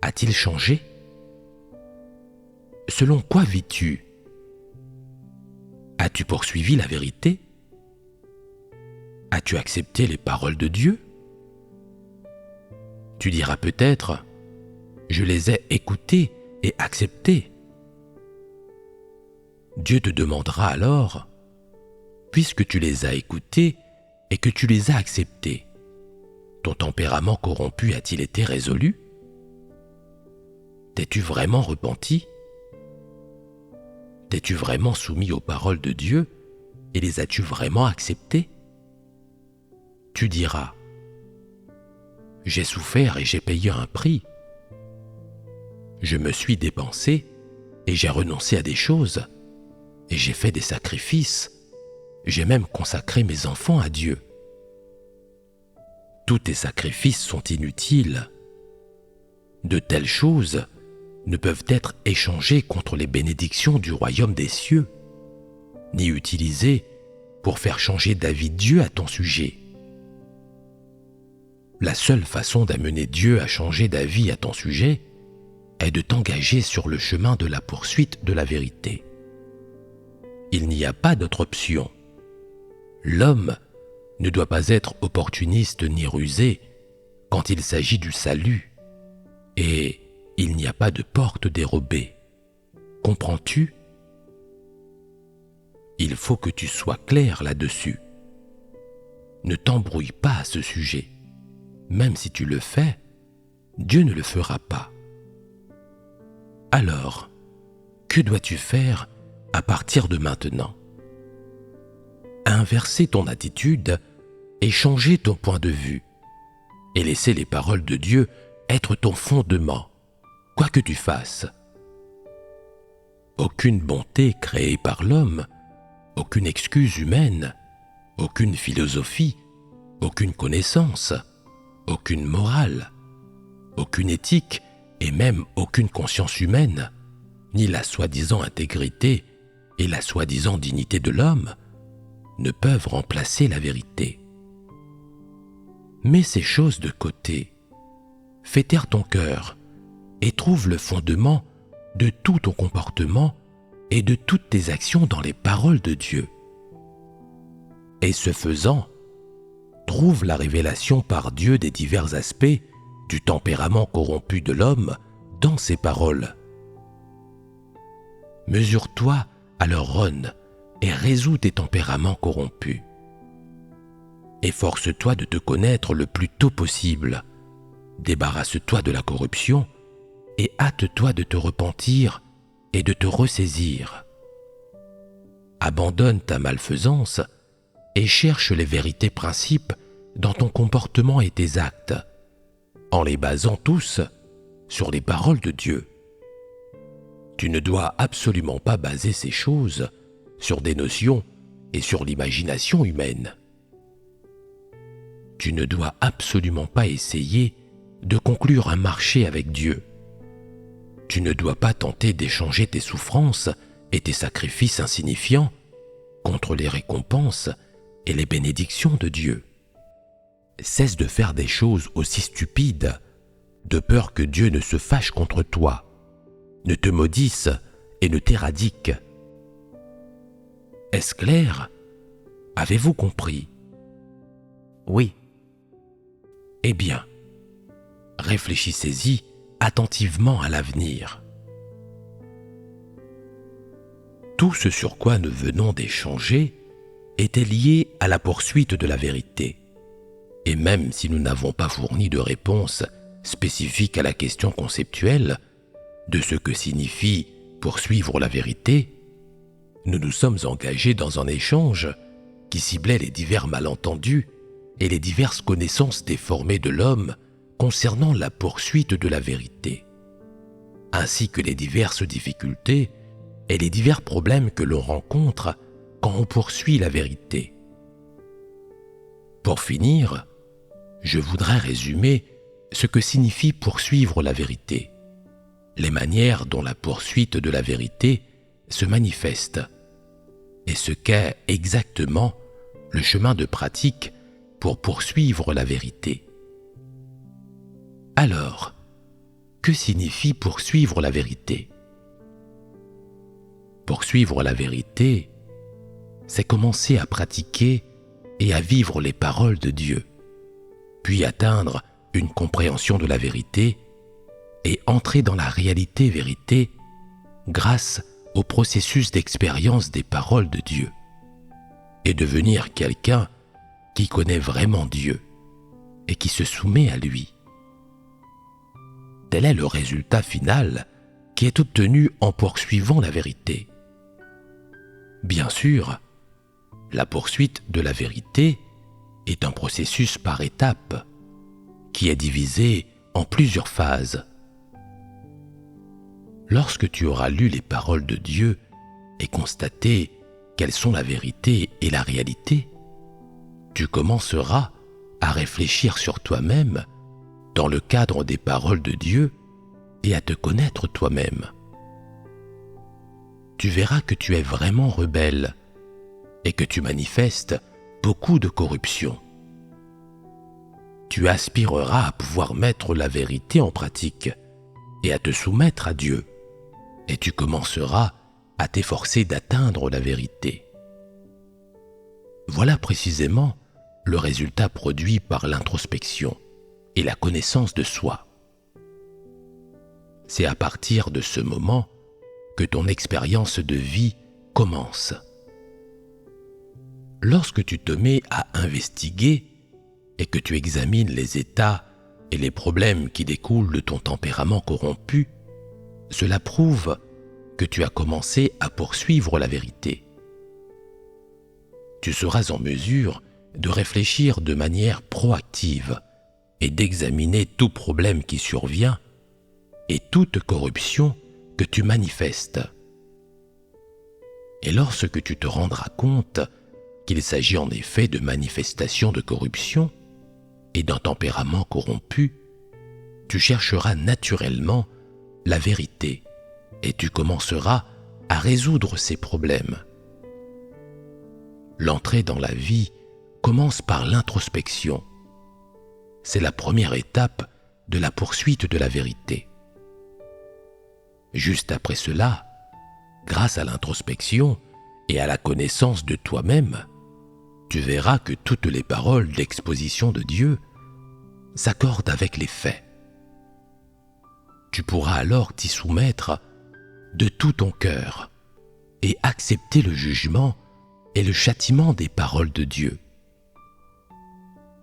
a-t-il changé? Selon quoi vis-tu? As-tu poursuivi la vérité? As-tu accepté les paroles de Dieu? Tu diras peut-être, je les ai écoutées et acceptées. Dieu te demandera alors, puisque tu les as écoutées et que tu les as acceptées, ton tempérament corrompu a-t-il été résolu? T'es-tu vraiment repenti? T'es-tu vraiment soumis aux paroles de Dieu et les as-tu vraiment acceptées? Tu diras, j'ai souffert et j'ai payé un prix. Je me suis dépensé et j'ai renoncé à des choses et j'ai fait des sacrifices. J'ai même consacré mes enfants à Dieu. Tous tes sacrifices sont inutiles. De telles choses ne peuvent être échangées contre les bénédictions du royaume des cieux, ni utilisées pour faire changer d'avis Dieu à ton sujet. La seule façon d'amener Dieu à changer d'avis à ton sujet est de t'engager sur le chemin de la poursuite de la vérité. Il n'y a pas d'autre option. L'homme ne doit pas être opportuniste ni rusé quand il s'agit du salut, et il n'y a pas de porte dérobée. Comprends-tu? Il faut que tu sois clair là-dessus. Ne t'embrouille pas à ce sujet. Même si tu le fais, Dieu ne le fera pas. Alors, que dois-tu faire à partir de maintenant? Inverser ton attitude et changer ton point de vue, et laisser les paroles de Dieu être ton fondement, quoi que tu fasses. Aucune bonté créée par l'homme, aucune excuse humaine, aucune philosophie, aucune connaissance, aucune morale, aucune éthique et même aucune conscience humaine, ni la soi-disant intégrité et la soi-disant dignité de l'homme ne peuvent remplacer la vérité. Mets ces choses de côté, fais taire ton cœur et trouve le fondement de tout ton comportement et de toutes tes actions dans les paroles de Dieu. Et ce faisant, trouve la révélation par Dieu des divers aspects du tempérament corrompu de l'homme dans ses paroles. Mesure-toi à leur aune et résous tes tempéraments corrompus. Efforce-toi de te connaître le plus tôt possible. Débarrasse-toi de la corruption et hâte-toi de te repentir et de te ressaisir. Abandonne ta malfaisance et cherche les vérités principes dans ton comportement et tes actes, en les basant tous sur les paroles de Dieu. Tu ne dois absolument pas baser ces choses sur des notions et sur l'imagination humaine. Tu ne dois absolument pas essayer de conclure un marché avec Dieu. Tu ne dois pas tenter d'échanger tes souffrances et tes sacrifices insignifiants contre les récompenses et les bénédictions de Dieu. Cesse de faire des choses aussi stupides, de peur que Dieu ne se fâche contre toi, ne te maudisse et ne t'éradique. Est-ce clair? Avez-vous compris? Oui. Eh bien, réfléchissez-y attentivement à l'avenir. Tout ce sur quoi nous venons d'échanger était lié à la poursuite de la vérité. Et même si nous n'avons pas fourni de réponse spécifique à la question conceptuelle de ce que signifie poursuivre la vérité, nous nous sommes engagés dans un échange qui ciblait les divers malentendus et les diverses connaissances déformées de l'homme concernant la poursuite de la vérité, ainsi que les diverses difficultés et les divers problèmes que l'on rencontre quand on poursuit la vérité. Pour finir, je voudrais résumer ce que signifie poursuivre la vérité, les manières dont la poursuite de la vérité se manifeste, et ce qu'est exactement le chemin de pratique pour poursuivre la vérité. Alors, que signifie poursuivre la vérité? Poursuivre la vérité, c'est commencer à pratiquer et à vivre les paroles de Dieu, puis atteindre une compréhension de la vérité et entrer dans la réalité-vérité grâce au processus d'expérience des paroles de Dieu, et devenir quelqu'un qui connaît vraiment Dieu et qui se soumet à lui. Tel est le résultat final qui est obtenu en poursuivant la vérité. Bien sûr, la poursuite de la vérité est un processus par étapes qui est divisé en plusieurs phases. Lorsque tu auras lu les paroles de Dieu et constaté quelles sont la vérité et la réalité, tu commenceras à réfléchir sur toi-même dans le cadre des paroles de Dieu et à te connaître toi-même. Tu verras que tu es vraiment rebelle et que tu manifestes beaucoup de corruption. Tu aspireras à pouvoir mettre la vérité en pratique et à te soumettre à Dieu, et tu commenceras à t'efforcer d'atteindre la vérité. Voilà précisément le résultat produit par l'introspection et la connaissance de soi. C'est à partir de ce moment que ton expérience de vie commence. Lorsque tu te mets à investiguer et que tu examines les états et les problèmes qui découlent de ton tempérament corrompu, cela prouve que tu as commencé à poursuivre la vérité. Tu seras en mesure de réfléchir de manière proactive et d'examiner tout problème qui survient et toute corruption que tu manifestes. Et lorsque tu te rendras compte qu'il s'agit en effet de manifestations de corruption et d'un tempérament corrompu, tu chercheras naturellement la vérité et tu commenceras à résoudre ces problèmes. L'entrée dans la vie commence par l'introspection. C'est la première étape de la poursuite de la vérité. Juste après cela, grâce à l'introspection et à la connaissance de toi-même, tu verras que toutes les paroles d'exposition de Dieu s'accordent avec les faits. Tu pourras alors t'y soumettre de tout ton cœur et accepter le jugement et le châtiment des paroles de Dieu.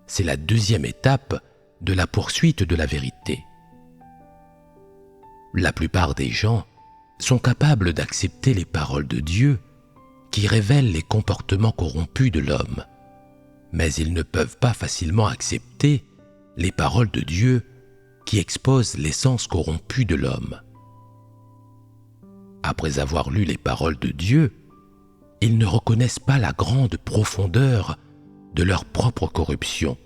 C'est la deuxième étape de la poursuite de la vérité. La plupart des gens sont capables d'accepter les paroles de Dieu qui révèlent les comportements corrompus de l'homme, mais ils ne peuvent pas facilement accepter les paroles de Dieu qui exposent l'essence corrompue de l'homme. Après avoir lu les paroles de Dieu, ils ne reconnaissent pas la grande profondeur de leur propre corruption.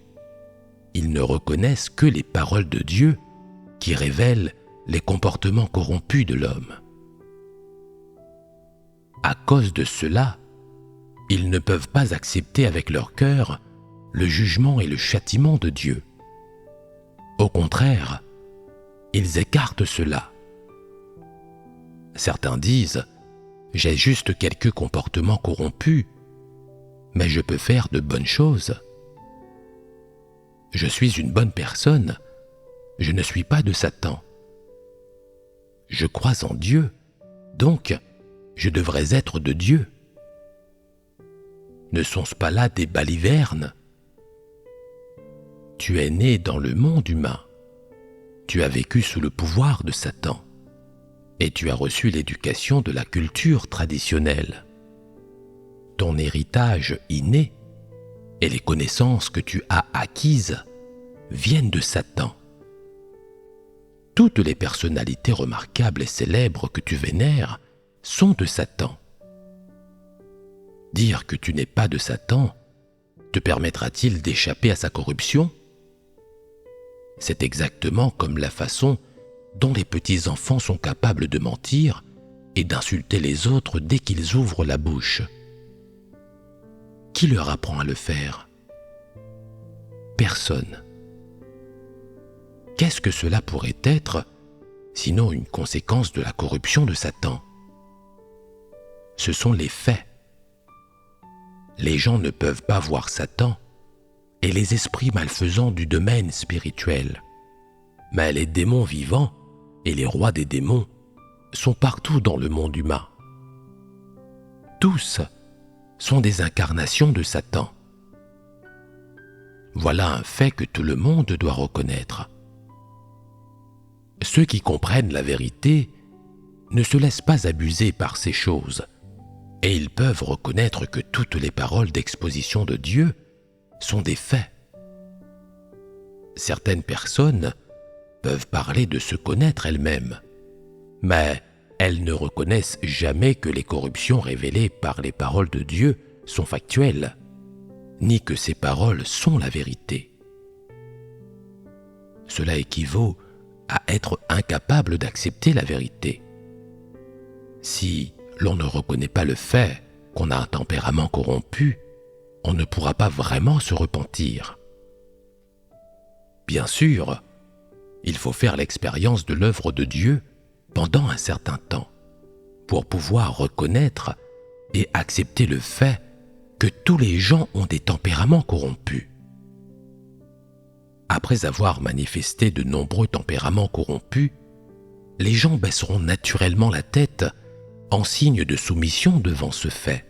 Ils ne reconnaissent que les paroles de Dieu qui révèlent les comportements corrompus de l'homme. À cause de cela, ils ne peuvent pas accepter avec leur cœur le jugement et le châtiment de Dieu. Au contraire, ils écartent cela. Certains disent « J'ai juste quelques comportements corrompus, mais je peux faire de bonnes choses. Je suis une bonne personne, je ne suis pas de Satan. Je crois en Dieu, donc je devrais être de Dieu. Ne sont-ce pas là des balivernes? Tu es né dans le monde humain. Tu as vécu sous le pouvoir de Satan et tu as reçu l'éducation de la culture traditionnelle. Ton héritage inné et les connaissances que tu as acquises viennent de Satan. Toutes les personnalités remarquables et célèbres que tu vénères sont de Satan. Dire que tu n'es pas de Satan te permettra-t-il d'échapper à sa corruption? C'est exactement comme la façon dont les petits-enfants sont capables de mentir et d'insulter les autres dès qu'ils ouvrent la bouche. Qui leur apprend à le faire? Personne. Qu'est-ce que cela pourrait être, sinon une conséquence de la corruption de Satan? Ce sont les faits. Les gens ne peuvent pas voir Satan et les esprits malfaisants du domaine spirituel. Mais les démons vivants et les rois des démons sont partout dans le monde humain. Tous sont des incarnations de Satan. Voilà un fait que tout le monde doit reconnaître. Ceux qui comprennent la vérité ne se laissent pas abuser par ces choses, et ils peuvent reconnaître que toutes les paroles d'exposition de Dieu sont des faits. Certaines personnes peuvent parler de se connaître elles-mêmes, mais elles ne reconnaissent jamais que les corruptions révélées par les paroles de Dieu sont factuelles, ni que ces paroles sont la vérité. Cela équivaut à être incapable d'accepter la vérité. Si l'on ne reconnaît pas le fait qu'on a un tempérament corrompu, on ne pourra pas vraiment se repentir. Bien sûr, il faut faire l'expérience de l'œuvre de Dieu pendant un certain temps pour pouvoir reconnaître et accepter le fait que tous les gens ont des tempéraments corrompus. Après avoir manifesté de nombreux tempéraments corrompus, les gens baisseront naturellement la tête en signe de soumission devant ce fait.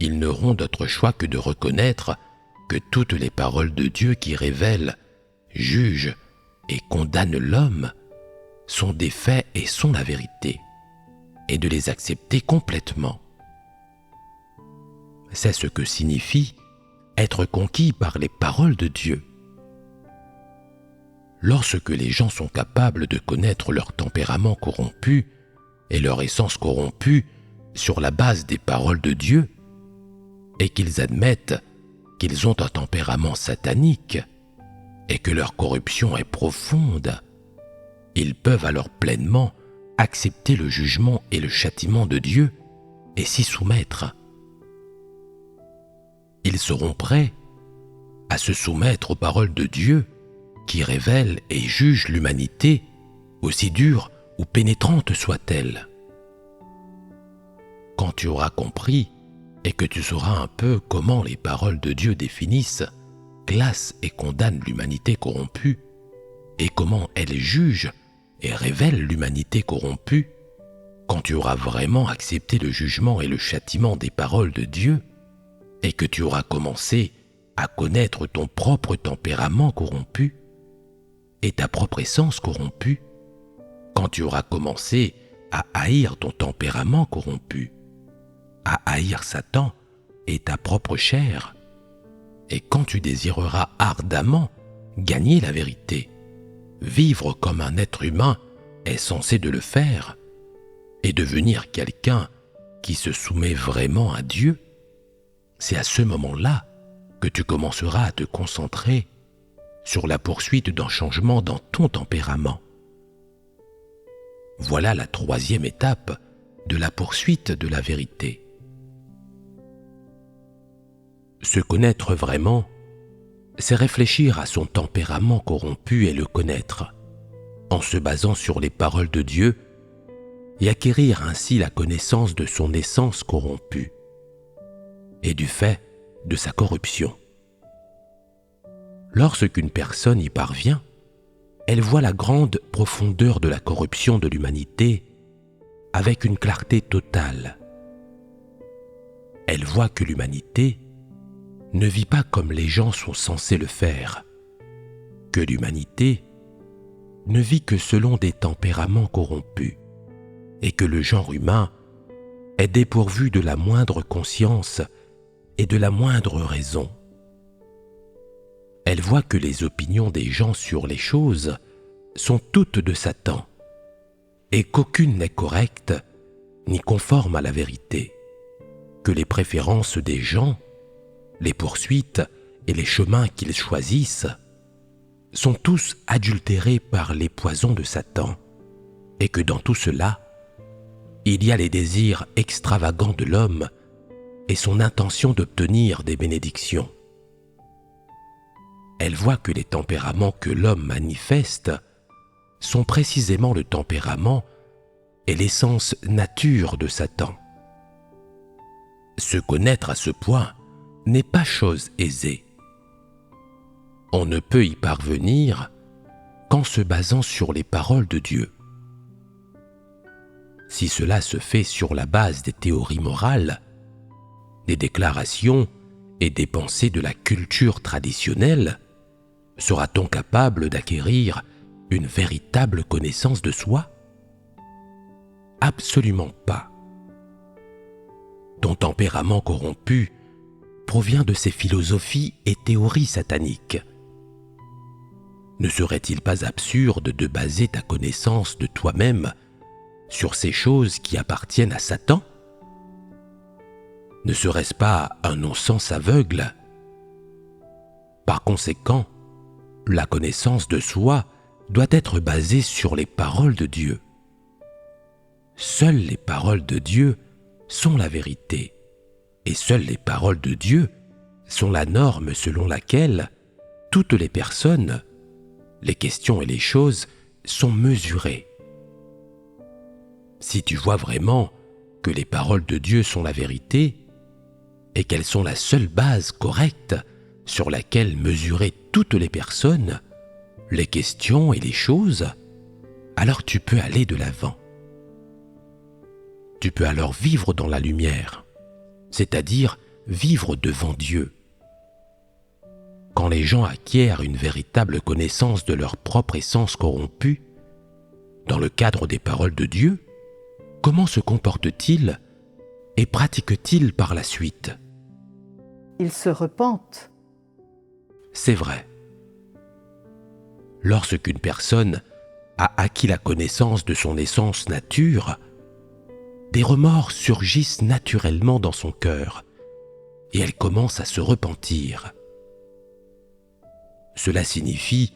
Ils n'auront d'autre choix que de reconnaître que toutes les paroles de Dieu qui révèlent, jugent et condamnent l'homme sont des faits et sont la vérité, et de les accepter complètement. C'est ce que signifie être conquis par les paroles de Dieu. Lorsque les gens sont capables de connaître leur tempérament corrompu et leur essence corrompue sur la base des paroles de Dieu, et qu'ils admettent qu'ils ont un tempérament satanique et que leur corruption est profonde, ils peuvent alors pleinement accepter le jugement et le châtiment de Dieu et s'y soumettre. ils seront prêts à se soumettre aux paroles de Dieu qui révèlent et jugent l'humanité, aussi dure ou pénétrante soit-elle. Quand tu auras compris et que tu sauras un peu comment les paroles de Dieu définissent, classent et condamnent l'humanité corrompue, et comment elles jugent et révèlent l'humanité corrompue, quand tu auras vraiment accepté le jugement et le châtiment des paroles de Dieu, et que tu auras commencé à connaître ton propre tempérament corrompu et ta propre essence corrompue, quand tu auras commencé à haïr ton tempérament corrompu, à haïr Satan et ta propre chair, et quand tu désireras ardemment gagner la vérité, vivre comme un être humain est censé de le faire, et devenir quelqu'un qui se soumet vraiment à Dieu, c'est à ce moment-là que tu commenceras à te concentrer sur la poursuite d'un changement dans ton tempérament. Voilà la troisième étape de la poursuite de la vérité. Se connaître vraiment, c'est réfléchir à son tempérament corrompu et le connaître, en se basant sur les paroles de Dieu et acquérir ainsi la connaissance de son essence corrompue et du fait de sa corruption. Lorsqu'une personne y parvient, elle voit la grande profondeur de la corruption de l'humanité avec une clarté totale. Elle voit que l'humanité ne vit pas comme les gens sont censés le faire, que l'humanité ne vit que selon des tempéraments corrompus, et que le genre humain est dépourvu de la moindre conscience et de la moindre raison. Elle voit que les opinions des gens sur les choses sont toutes de Satan, et qu'aucune n'est correcte ni conforme à la vérité, que les préférences des gens, les poursuites et les chemins qu'ils choisissent sont tous adultérés par les poisons de Satan, et que dans tout cela, il y a les désirs extravagants de l'homme et son intention d'obtenir des bénédictions. Elle voit que les tempéraments que l'homme manifeste sont précisément le tempérament et l'essence nature de Satan. Se connaître à ce point n'est pas chose aisée. On ne peut y parvenir qu'en se basant sur les paroles de Dieu. Si cela se fait sur la base des théories morales, des déclarations et des pensées de la culture traditionnelle, sera-t-on capable d'acquérir une véritable connaissance de soi? Absolument pas. Ton tempérament corrompu provient de ces philosophies et théories sataniques. Ne serait-il pas absurde de baser ta connaissance de toi-même sur ces choses qui appartiennent à Satan? Ne serait-ce pas un non-sens aveugle? Par conséquent, la connaissance de soi doit être basée sur les paroles de Dieu. Seules les paroles de Dieu sont la vérité, et seules les paroles de Dieu sont la norme selon laquelle toutes les personnes, les questions et les choses sont mesurées. Si tu vois vraiment que les paroles de Dieu sont la vérité et qu'elles sont la seule base correcte sur laquelle mesurer toutes les personnes, les questions et les choses, alors tu peux aller de l'avant. Tu peux alors vivre dans la lumière, c'est-à-dire vivre devant Dieu. Quand les gens acquièrent une véritable connaissance de leur propre essence corrompue, dans le cadre des paroles de Dieu, comment se comportent-ils et pratiquent-ils par la suite? Ils se repentent. C'est vrai. Lorsqu'une personne a acquis la connaissance de son essence nature, des remords surgissent naturellement dans son cœur et elle commence à se repentir. Cela signifie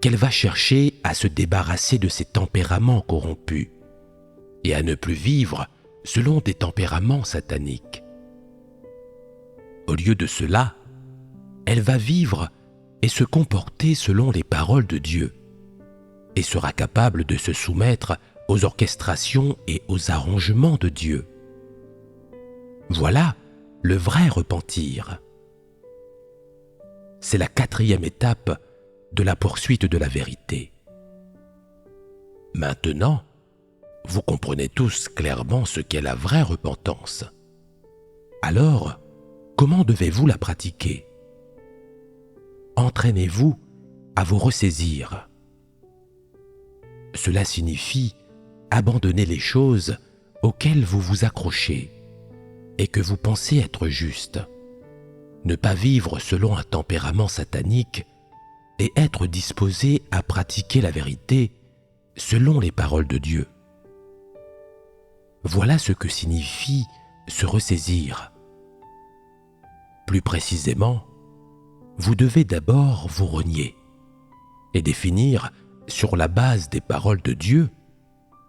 qu'elle va chercher à se débarrasser de ses tempéraments corrompus et à ne plus vivre selon des tempéraments sataniques. Au lieu de cela, elle va vivre et se comporter selon les paroles de Dieu et sera capable de se soumettre aux orchestrations et aux arrangements de Dieu. Voilà le vrai repentir. C'est la 4e étape de la poursuite de la vérité. Maintenant, vous comprenez tous clairement ce qu'est la vraie repentance. Alors, comment devez-vous la pratiquer? Entraînez-vous à vous ressaisir. Cela signifie abandonner les choses auxquelles vous vous accrochez et que vous pensez être justes. Ne pas vivre selon un tempérament satanique et être disposé à pratiquer la vérité selon les paroles de Dieu. Voilà ce que signifie se ressaisir. Plus précisément, vous devez d'abord vous renier et définir sur la base des paroles de Dieu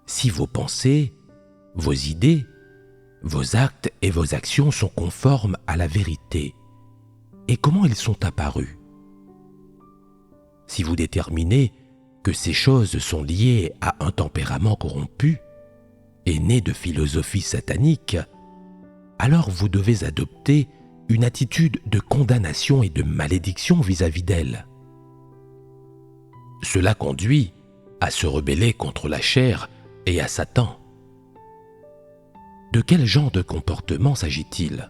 si vos pensées, vos idées, vos actes et vos actions sont conformes à la vérité et comment ils sont apparus. Si vous déterminez que ces choses sont liées à un tempérament corrompu et né de philosophie satanique, alors vous devez adopter une attitude de condamnation et de malédiction vis-à-vis d'elle. Cela conduit à se rebeller contre la chair et à Satan. De quel genre de comportement s'agit-il?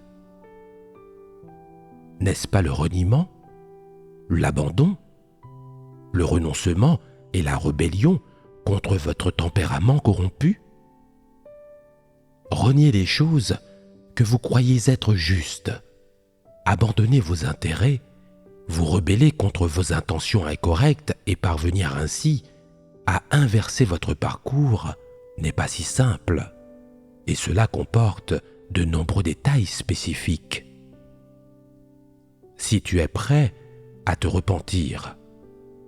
N'est-ce pas le reniement, l'abandon, le renoncement et la rébellion contre votre tempérament corrompu? Reniez les choses que vous croyez être justes, abandonnez vos intérêts, vous rebeller contre vos intentions incorrectes et parvenir ainsi à inverser votre parcours n'est pas si simple, et cela comporte de nombreux détails spécifiques. Si tu es prêt à te repentir,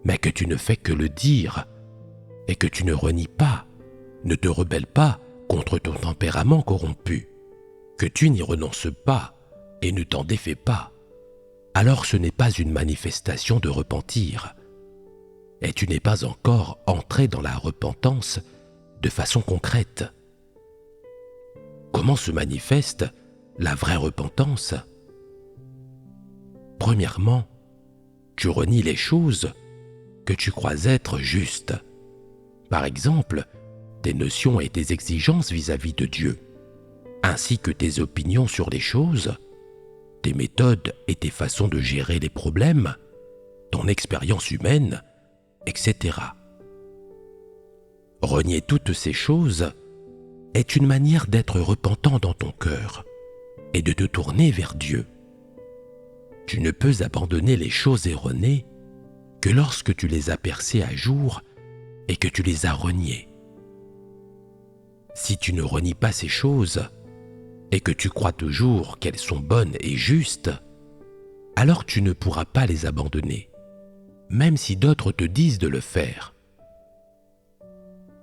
mais que tu ne fais que le dire, et que tu ne renies pas, ne te rebelles pas contre ton tempérament corrompu, que tu n'y renonces pas et ne t'en défais pas, alors ce n'est pas une manifestation de repentir, et tu n'es pas encore entré dans la repentance de façon concrète. Comment se manifeste la vraie repentance? Premièrement, tu renies les choses que tu crois être justes. Par exemple, tes notions et tes exigences vis-à-vis de Dieu, ainsi que tes opinions sur les choses, tes méthodes et tes façons de gérer les problèmes, ton expérience humaine, etc. Renier toutes ces choses est une manière d'être repentant dans ton cœur et de te tourner vers Dieu. Tu ne peux abandonner les choses erronées que lorsque tu les as percées à jour et que tu les as reniées. Si tu ne renies pas ces choses et que tu crois toujours qu'elles sont bonnes et justes, alors tu ne pourras pas les abandonner, même si d'autres te disent de le faire.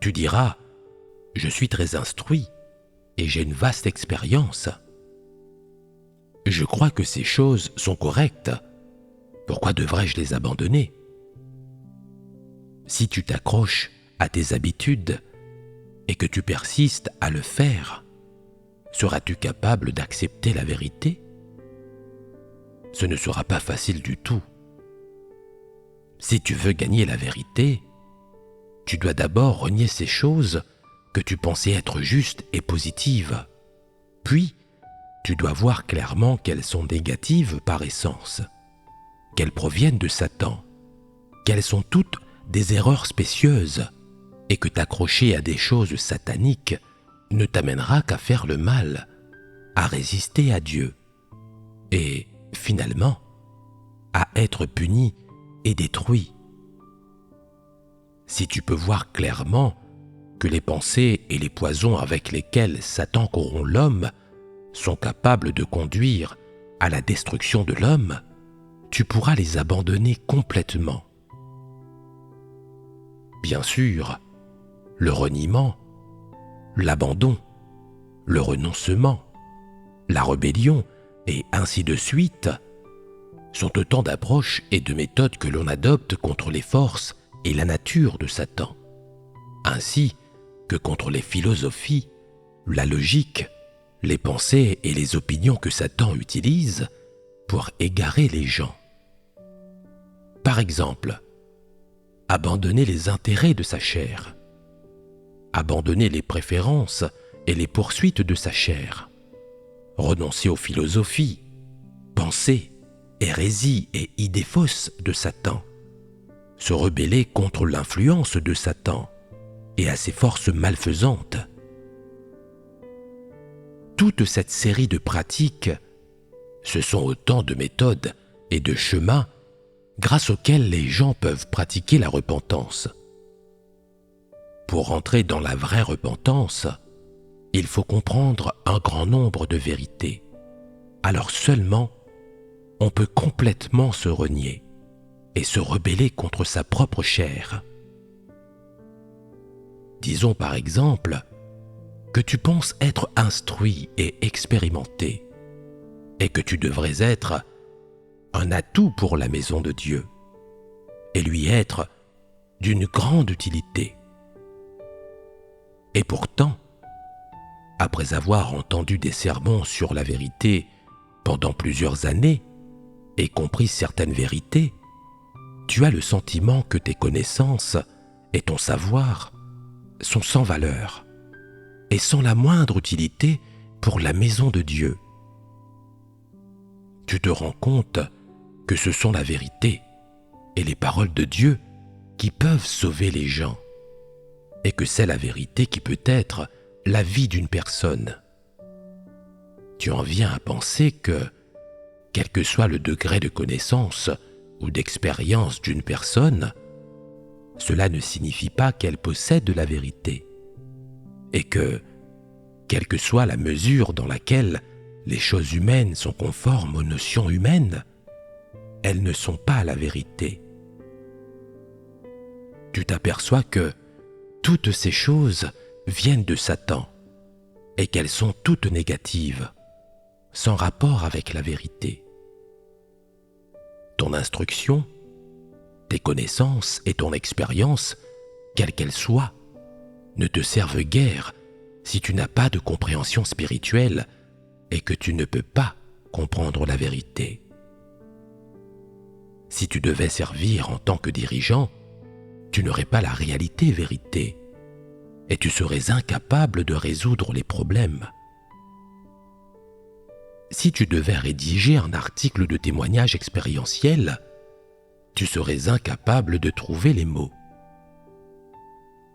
Tu diras, je suis très instruit et j'ai une vaste expérience. Je crois que ces choses sont correctes. Pourquoi devrais-je les abandonner? Si tu t'accroches à tes habitudes et que tu persistes à le faire, seras-tu capable d'accepter la vérité? Ce ne sera pas facile du tout. Si tu veux gagner la vérité, tu dois d'abord renier ces choses que tu pensais être justes et positives. Puis, tu dois voir clairement qu'elles sont négatives par essence, qu'elles proviennent de Satan, qu'elles sont toutes des erreurs spécieuses et que t'accrocher à des choses sataniques ne t'amènera qu'à faire le mal, à résister à Dieu et, finalement, à être puni et détruit. Si tu peux voir clairement que les pensées et les poisons avec lesquels Satan corrompt l'homme sont capables de conduire à la destruction de l'homme, tu pourras les abandonner complètement. Bien sûr, le reniement, l'abandon, le renoncement, la rébellion et ainsi de suite, sont autant d'approches et de méthodes que l'on adopte contre les forces et la nature de Satan, ainsi que contre les philosophies, la logique, les pensées et les opinions que Satan utilise pour égarer les gens. Par exemple, abandonner les intérêts de sa chair, abandonner les préférences et les poursuites de sa chair, renoncer aux philosophies, pensées, hérésies et idées fausses de Satan, se rebeller contre l'influence de Satan et à ses forces malfaisantes. Toute cette série de pratiques, ce sont autant de méthodes et de chemins grâce auxquels les gens peuvent pratiquer la repentance. Pour entrer dans la vraie repentance, il faut comprendre un grand nombre de vérités. Alors seulement, on peut complètement se renier et se rebeller contre sa propre chair. Disons par exemple que tu penses être instruit et expérimenté et que tu devrais être un atout pour la maison de Dieu et lui être d'une grande utilité. Et pourtant, après avoir entendu des sermons sur la vérité pendant plusieurs années et compris certaines vérités, tu as le sentiment que tes connaissances et ton savoir sont sans valeur et sans la moindre utilité pour la maison de Dieu. Tu te rends compte que ce sont la vérité et les paroles de Dieu qui peuvent sauver les gens, et que c'est la vérité qui peut être la vie d'une personne. Tu en viens à penser que, quel que soit le degré de connaissance ou d'expérience d'une personne, cela ne signifie pas qu'elle possède la vérité, et que, quelle que soit la mesure dans laquelle les choses humaines sont conformes aux notions humaines, elles ne sont pas la vérité. Tu t'aperçois que toutes ces choses viennent de Satan et qu'elles sont toutes négatives, sans rapport avec la vérité. Ton instruction, tes connaissances et ton expérience, quelles qu'elles soient, ne te servent guère si tu n'as pas de compréhension spirituelle et que tu ne peux pas comprendre la vérité. Si tu devais servir en tant que dirigeant, tu n'aurais pas la réalité-vérité et tu serais incapable de résoudre les problèmes. Si tu devais rédiger un article de témoignage expérientiel, tu serais incapable de trouver les mots.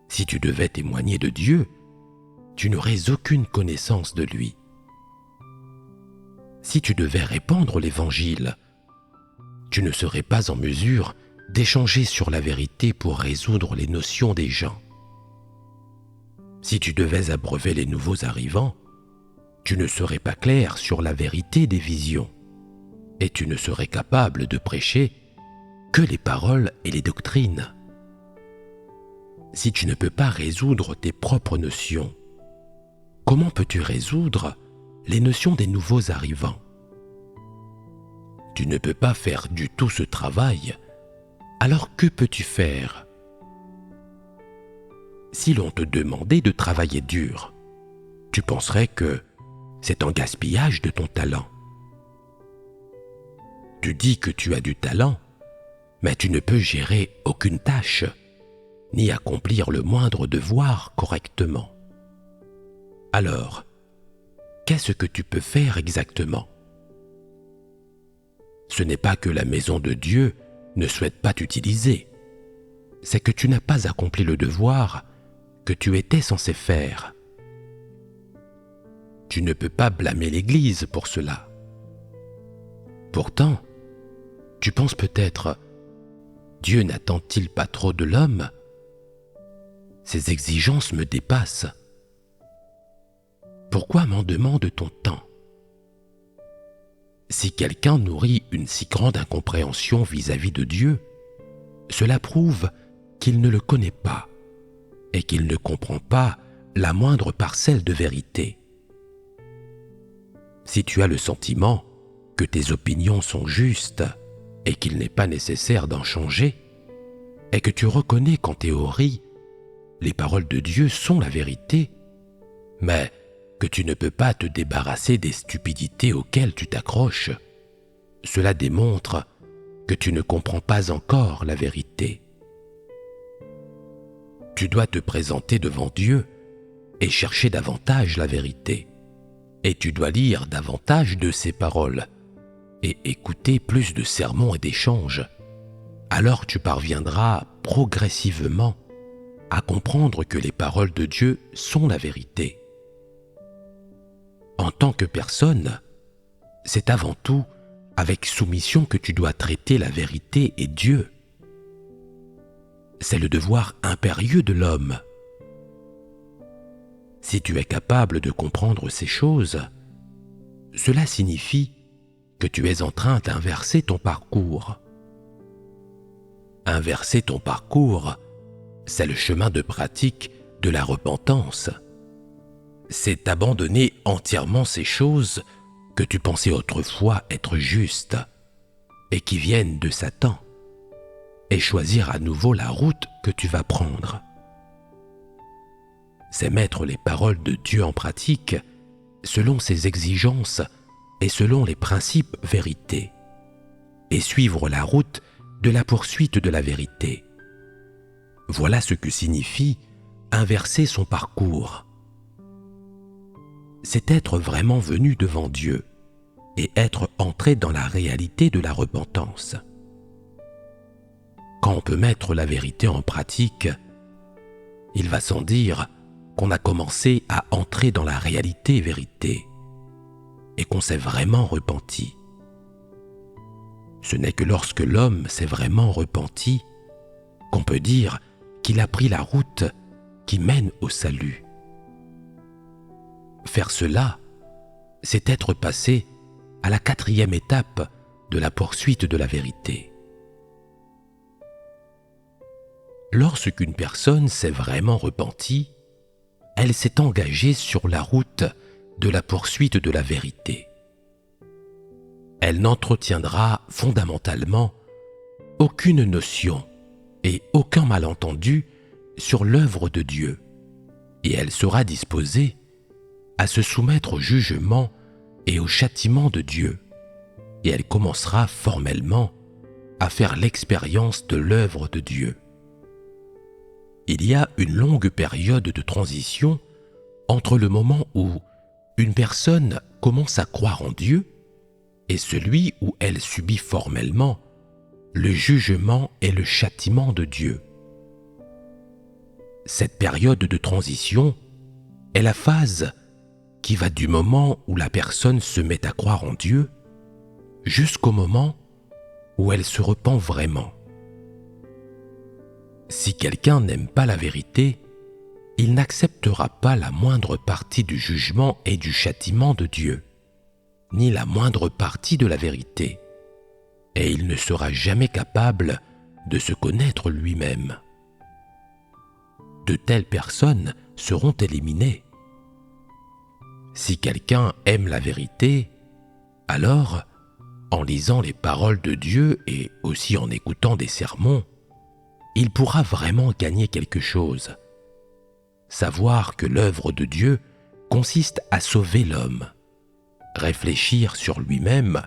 Si tu devais témoigner de Dieu, tu n'aurais aucune connaissance de lui. Si tu devais répandre l'Évangile, tu ne serais pas en mesure d'échanger sur la vérité pour résoudre les notions des gens. Si tu devais abreuver les nouveaux arrivants, tu ne serais pas clair sur la vérité des visions et tu ne serais capable de prêcher que les paroles et les doctrines. Si tu ne peux pas résoudre tes propres notions, comment peux-tu résoudre les notions des nouveaux arrivants? Tu ne peux pas faire du tout ce travail, alors que peux-tu faire? Si l'on te demandait de travailler dur, tu penserais que c'est un gaspillage de ton talent. Tu dis que tu as du talent, mais tu ne peux gérer aucune tâche, ni accomplir le moindre devoir correctement. Alors, qu'est-ce que tu peux faire exactement? Ce n'est pas que la maison de Dieu ne souhaite pas t'utiliser, c'est que tu n'as pas accompli le devoir que tu étais censé faire. Tu ne peux pas blâmer l'Église pour cela. Pourtant, tu penses peut-être, Dieu n'attend-il pas trop de l'homme? Ses exigences me dépassent. Pourquoi m'en demande-t-on tant? Si quelqu'un nourrit une si grande incompréhension vis-à-vis de Dieu, cela prouve qu'il ne le connaît pas et qu'il ne comprend pas la moindre parcelle de vérité. Si tu as le sentiment que tes opinions sont justes et qu'il n'est pas nécessaire d'en changer, et que tu reconnais qu'en théorie, les paroles de Dieu sont la vérité, mais que tu ne peux pas te débarrasser des stupidités auxquelles tu t'accroches, cela démontre que tu ne comprends pas encore la vérité. Tu dois te présenter devant Dieu et chercher davantage la vérité, et tu dois lire davantage de ses paroles et écouter plus de sermons et d'échanges. Alors tu parviendras progressivement à comprendre que les paroles de Dieu sont la vérité. En tant que personne, c'est avant tout avec soumission que tu dois traiter la vérité et Dieu. C'est le devoir impérieux de l'homme. Si tu es capable de comprendre ces choses, cela signifie que tu es en train d'inverser ton parcours. Inverser ton parcours, c'est le chemin de pratique de la repentance. C'est abandonner entièrement ces choses que tu pensais autrefois être justes et qui viennent de Satan, et choisir à nouveau la route que tu vas prendre. C'est mettre les paroles de Dieu en pratique selon ses exigences et selon les principes vérités, et suivre la route de la poursuite de la vérité. Voilà ce que signifie inverser son parcours. C'est être vraiment venu devant Dieu et être entré dans la réalité de la repentance. Quand on peut mettre la vérité en pratique, il va sans dire qu'on a commencé à entrer dans la réalité-vérité et qu'on s'est vraiment repenti. Ce n'est que lorsque l'homme s'est vraiment repenti qu'on peut dire qu'il a pris la route qui mène au salut. Faire cela, c'est être passé à la 4e étape de la poursuite de la vérité. Lorsqu'une personne s'est vraiment repentie, elle s'est engagée sur la route de la poursuite de la vérité. Elle n'entretiendra fondamentalement aucune notion et aucun malentendu sur l'œuvre de Dieu, et elle sera disposée à se soumettre au jugement et au châtiment de Dieu, et elle commencera formellement à faire l'expérience de l'œuvre de Dieu. Il y a une longue période de transition entre le moment où une personne commence à croire en Dieu et celui où elle subit formellement le jugement et le châtiment de Dieu. Cette période de transition est la phase qui va du moment où la personne se met à croire en Dieu jusqu'au moment où elle se repent vraiment. Si quelqu'un n'aime pas la vérité, il n'acceptera pas la moindre partie du jugement et du châtiment de Dieu, ni la moindre partie de la vérité, et il ne sera jamais capable de se connaître lui-même. De telles personnes seront éliminées. Si quelqu'un aime la vérité, alors, en lisant les paroles de Dieu et aussi en écoutant des sermons, il pourra vraiment gagner quelque chose. Savoir que l'œuvre de Dieu consiste à sauver l'homme, réfléchir sur lui-même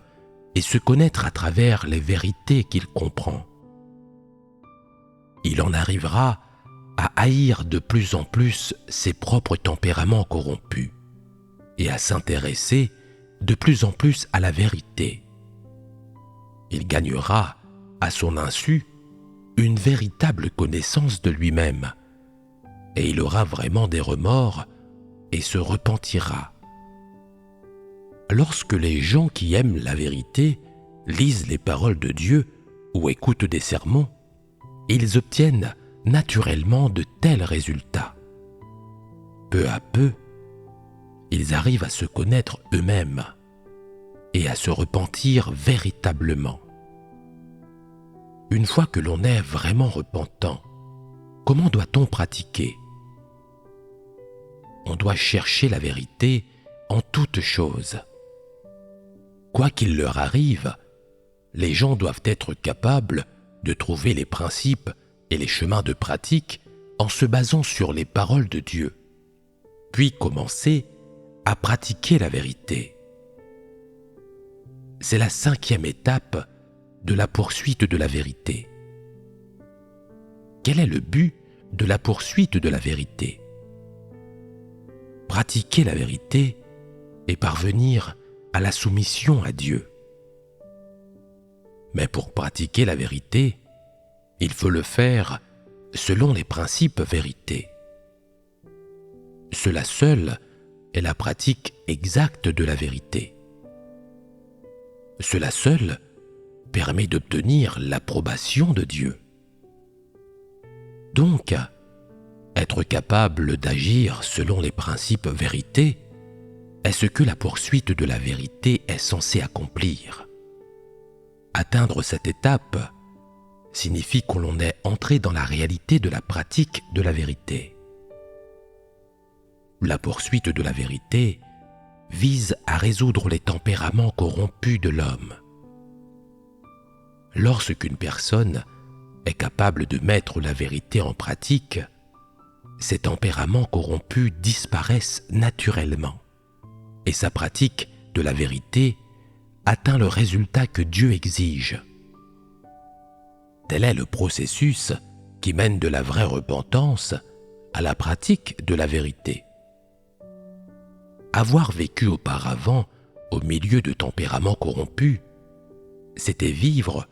et se connaître à travers les vérités qu'il comprend. Il en arrivera à haïr de plus en plus ses propres tempéraments corrompus et à s'intéresser de plus en plus à la vérité. Il gagnera, à son insu, une véritable connaissance de lui-même, et il aura vraiment des remords et se repentira. Lorsque les gens qui aiment la vérité lisent les paroles de Dieu ou écoutent des sermons, ils obtiennent naturellement de tels résultats. Peu à peu, ils arrivent à se connaître eux-mêmes et à se repentir véritablement. Une fois que l'on est vraiment repentant, comment doit-on pratiquer? On doit chercher la vérité en toutes choses. quoi qu'il leur arrive, les gens doivent être capables de trouver les principes et les chemins de pratique en se basant sur les paroles de Dieu, puis commencer à pratiquer la vérité. C'est la 5e étape de la poursuite de la vérité. Quel est le but de la poursuite de la vérité? Pratiquer la vérité et parvenir à la soumission à Dieu. Mais pour pratiquer la vérité, il faut le faire selon les principes vérités. Cela seul est la pratique exacte de la vérité. Cela seul permet d'obtenir l'approbation de Dieu. Donc, être capable d'agir selon les principes vérités est ce que la poursuite de la vérité est censée accomplir. Atteindre cette étape signifie que l'on est entré dans la réalité de la pratique de la vérité. La poursuite de la vérité vise à résoudre les tempéraments corrompus de l'homme. Lorsqu'une personne est capable de mettre la vérité en pratique, ces tempéraments corrompus disparaissent naturellement et sa pratique de la vérité atteint le résultat que Dieu exige. Tel est le processus qui mène de la vraie repentance à la pratique de la vérité. Avoir vécu auparavant au milieu de tempéraments corrompus, c'était vivre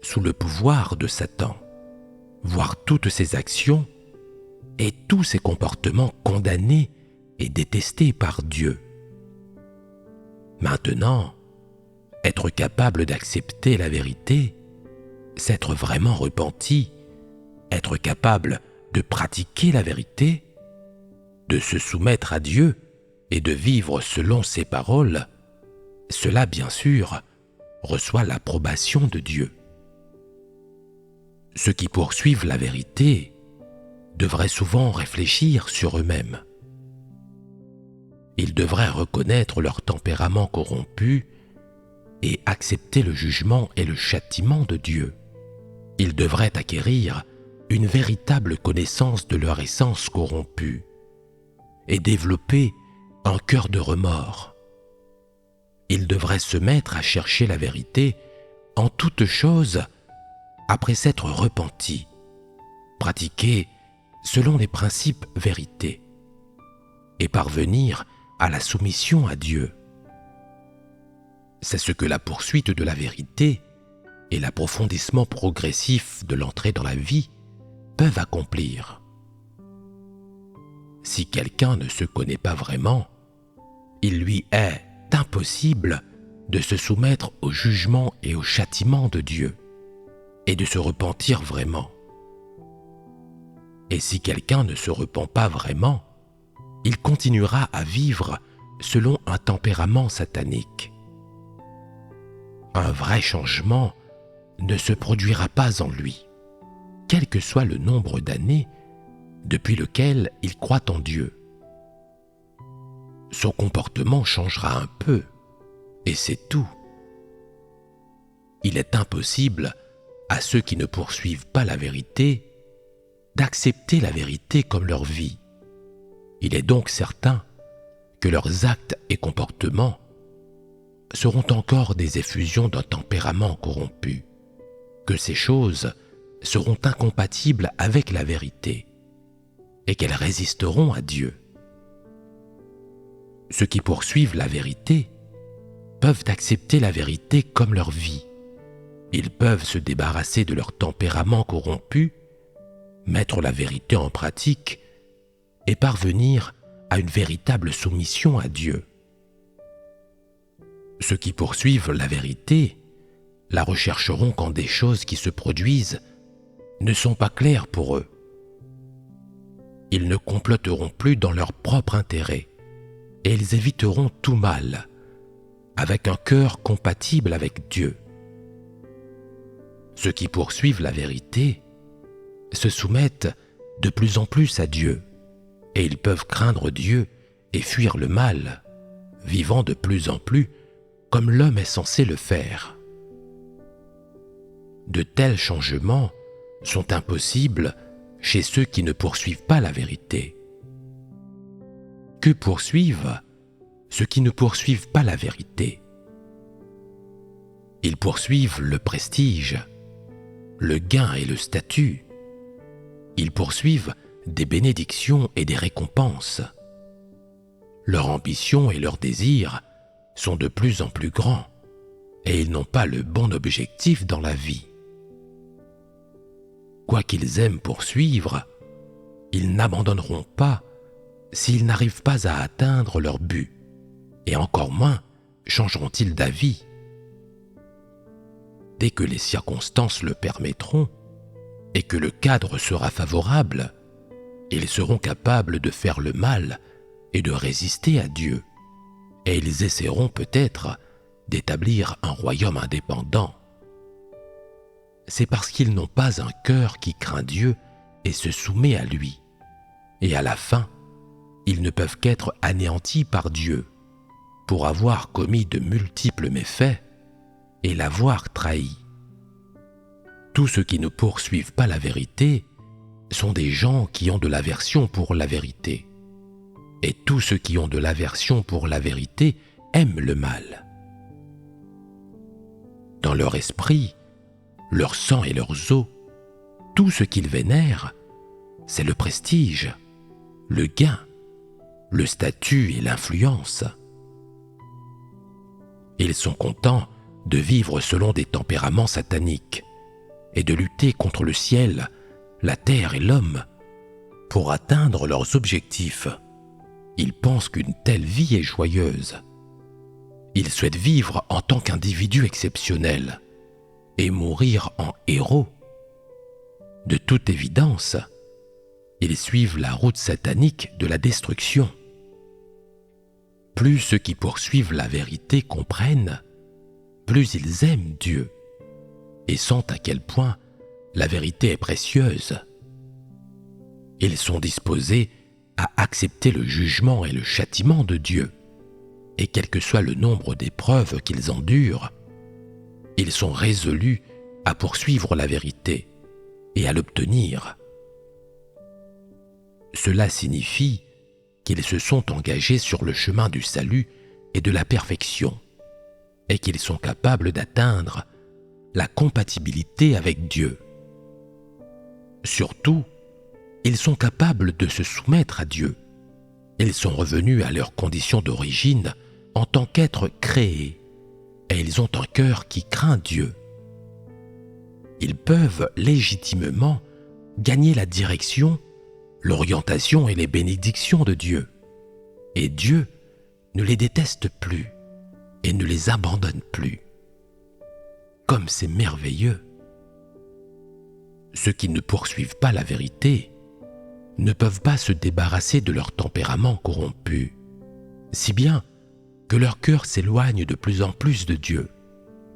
sous le pouvoir de Satan, voir toutes ses actions et tous ses comportements condamnés et détestés par Dieu. Maintenant, être capable d'accepter la vérité, s'être vraiment repenti, être capable de pratiquer la vérité, de se soumettre à Dieu et de vivre selon ses paroles, cela bien sûr reçoit l'approbation de Dieu. Ceux qui poursuivent la vérité devraient souvent réfléchir sur eux-mêmes. Ils devraient reconnaître leur tempérament corrompu et accepter le jugement et le châtiment de Dieu. Ils devraient acquérir une véritable connaissance de leur essence corrompue et développer un cœur de remords. Ils devraient se mettre à chercher la vérité en toutes choses après s'être repentis, pratiquer selon les principes vérités et parvenir à la soumission à Dieu. C'est ce que la poursuite de la vérité et l'approfondissement progressif de l'entrée dans la vie peuvent accomplir. Si quelqu'un ne se connaît pas vraiment, il lui est impossible de se soumettre au jugement et au châtiment de Dieu et de se repentir vraiment. Et si quelqu'un ne se repent pas vraiment, il continuera à vivre selon un tempérament satanique. Un vrai changement ne se produira pas en lui, quel que soit le nombre d'années depuis lequel il croit en Dieu. Son comportement changera un peu, et c'est tout. Il est impossible à ceux qui ne poursuivent pas la vérité d'accepter la vérité comme leur vie. Il est donc certain que leurs actes et comportements seront encore des effusions d'un tempérament corrompu, que ces choses seront incompatibles avec la vérité et qu'elles résisteront à Dieu. Ceux qui poursuivent la vérité peuvent accepter la vérité comme leur vie. Ils peuvent se débarrasser de leur tempérament corrompu, mettre la vérité en pratique et parvenir à une véritable soumission à Dieu. Ceux qui poursuivent la vérité la rechercheront quand des choses qui se produisent ne sont pas claires pour eux. Ils ne comploteront plus dans leur propre intérêt et ils éviteront tout mal avec un cœur compatible avec Dieu. Ceux qui poursuivent la vérité se soumettent de plus en plus à Dieu et ils peuvent craindre Dieu et fuir le mal, vivant de plus en plus comme l'homme est censé le faire. De tels changements sont impossibles chez ceux qui ne poursuivent pas la vérité. Que poursuivent ceux qui ne poursuivent pas la vérité? Ils poursuivent le prestige, le gain et le statut. Ils poursuivent des bénédictions et des récompenses. Leur ambition et leurs désirs sont de plus en plus grands et ils n'ont pas le bon objectif dans la vie. Quoi qu'ils aiment poursuivre, ils n'abandonneront pas s'ils n'arrivent pas à atteindre leur but, et encore moins changeront-ils d'avis. Dès que les circonstances le permettront et que le cadre sera favorable, ils seront capables de faire le mal et de résister à Dieu, et ils essaieront peut-être d'établir un royaume indépendant. C'est parce qu'ils n'ont pas un cœur qui craint Dieu et se soumet à lui. Et à la fin, ils ne peuvent qu'être anéantis par Dieu pour avoir commis de multiples méfaits et l'avoir trahi. Tous ceux qui ne poursuivent pas la vérité sont des gens qui ont de l'aversion pour la vérité. Et tous ceux qui ont de l'aversion pour la vérité aiment le mal. Dans leur esprit, leur sang et leurs os, tout ce qu'ils vénèrent, c'est le prestige, le gain, le statut et l'influence. Ils sont contents de vivre selon des tempéraments sataniques et de lutter contre le ciel, la terre et l'homme pour atteindre leurs objectifs. Ils pensent qu'une telle vie est joyeuse. Ils souhaitent vivre en tant qu'individus exceptionnels et mourir en héros. De toute évidence, ils suivent la route satanique de la destruction. Plus ceux qui poursuivent la vérité comprennent, plus ils aiment Dieu et sentent à quel point la vérité est précieuse. Ils sont disposés à accepter le jugement et le châtiment de Dieu, et quel que soit le nombre d'épreuves qu'ils endurent, ils sont résolus à poursuivre la vérité et à l'obtenir. Cela signifie qu'ils se sont engagés sur le chemin du salut et de la perfection, et qu'ils sont capables d'atteindre la compatibilité avec Dieu. Surtout, ils sont capables de se soumettre à Dieu. Ils sont revenus à leurs conditions d'origine en tant qu'êtres créés, et ils ont un cœur qui craint Dieu. Ils peuvent légitimement gagner la direction, l'orientation et les bénédictions de Dieu. Et Dieu ne les déteste plus et ne les abandonne plus. Comme c'est merveilleux! Ceux qui ne poursuivent pas la vérité ne peuvent pas se débarrasser de leur tempérament corrompu, si bien que leur cœur s'éloigne de plus en plus de Dieu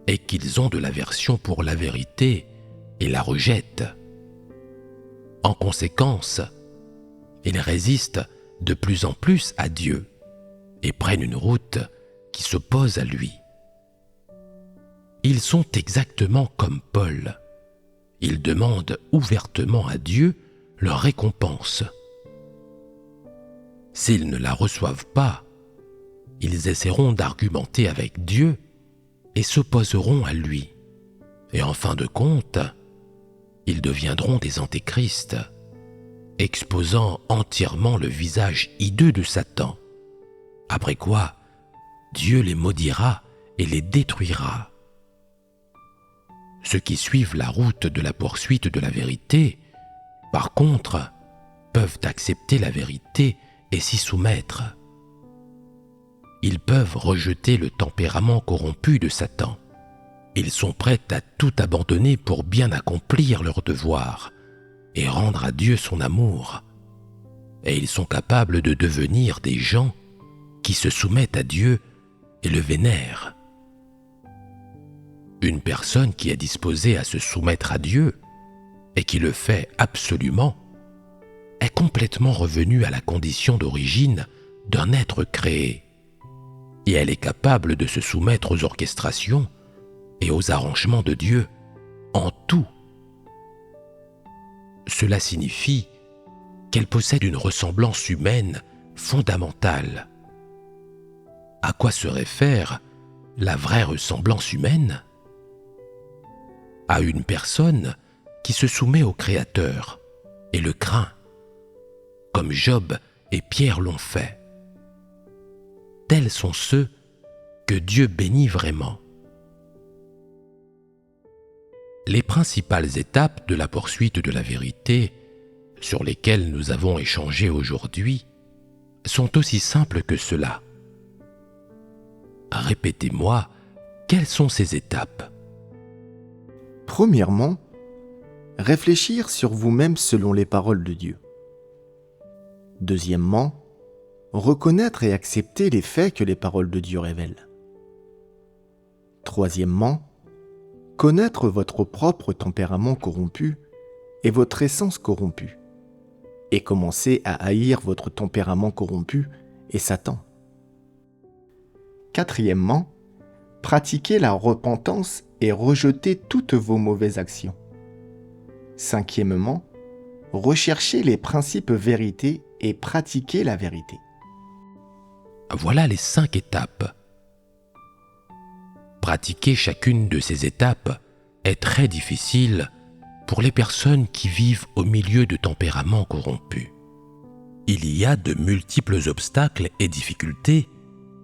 et qu'ils ont de l'aversion pour la vérité et la rejettent. En conséquence, ils résistent de plus en plus à Dieu et prennent une route qui s'oppose à lui. Ils sont exactement comme Paul. Ils demandent ouvertement à Dieu leur récompense. S'ils ne la reçoivent pas, ils essaieront d'argumenter avec Dieu et s'opposeront à lui. Et en fin de compte, ils deviendront des antéchrists, exposant entièrement le visage hideux de Satan. Après quoi, Dieu les maudira et les détruira. Ceux qui suivent la route de la poursuite de la vérité, par contre, peuvent accepter la vérité et s'y soumettre. Ils peuvent rejeter le tempérament corrompu de Satan. Ils sont prêts à tout abandonner pour bien accomplir leur devoir et rendre à Dieu son amour. Et ils sont capables de devenir des gens qui se soumettent à Dieu et le vénèrent. Une personne qui est disposée à se soumettre à Dieu et qui le fait absolument est complètement revenue à la condition d'origine d'un être créé. et elle est capable de se soumettre aux orchestrations et aux arrangements de Dieu en tout. Cela signifie qu'elle possède une ressemblance humaine fondamentale. À quoi se réfère la vraie ressemblance humaine? À une personne qui se soumet au Créateur et le craint, comme Job et Pierre l'ont fait. Tels sont ceux que Dieu bénit vraiment. Les principales étapes de la poursuite de la vérité, sur lesquelles nous avons échangé aujourd'hui, sont aussi simples que cela. Répétez-moi, quelles sont ces étapes? Premièrement, réfléchir sur vous-même selon les paroles de Dieu. Deuxièmement, reconnaître et accepter les faits que les paroles de Dieu révèlent. Troisièmement, connaître votre propre tempérament corrompu et votre essence corrompue, et commencer à haïr votre tempérament corrompu et Satan. Quatrièmement, pratiquer la repentance et rejeter toutes vos mauvaises actions. Cinquièmement, rechercher les principes vérité et pratiquer la vérité. Voilà les 5 étapes. Pratiquer chacune de ces étapes est très difficile pour les personnes qui vivent au milieu de tempéraments corrompus. Il y a de multiples obstacles et difficultés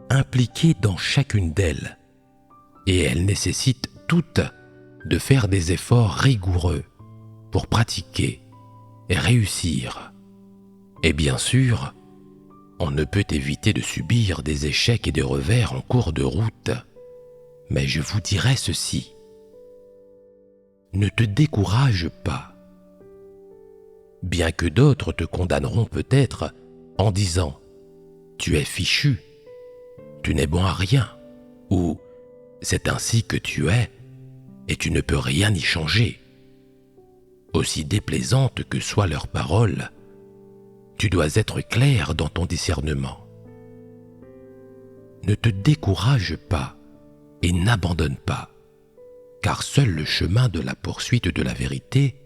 impliquées dans chacune d'elles, et elles nécessitent toutes de faire des efforts rigoureux pour pratiquer et réussir. Et bien sûr, on ne peut éviter de subir des échecs et des revers en cours de route. Mais je vous dirai ceci. Ne te décourage pas. Bien que d'autres te condamneront peut-être en disant « Tu es fichu, tu n'es bon à rien » ou « C'est ainsi que tu es et tu ne peux rien y changer ». Aussi déplaisantes que soient leurs paroles, tu dois être clair dans ton discernement. Ne te décourage pas et n'abandonne pas, car seul le chemin de la poursuite de la vérité,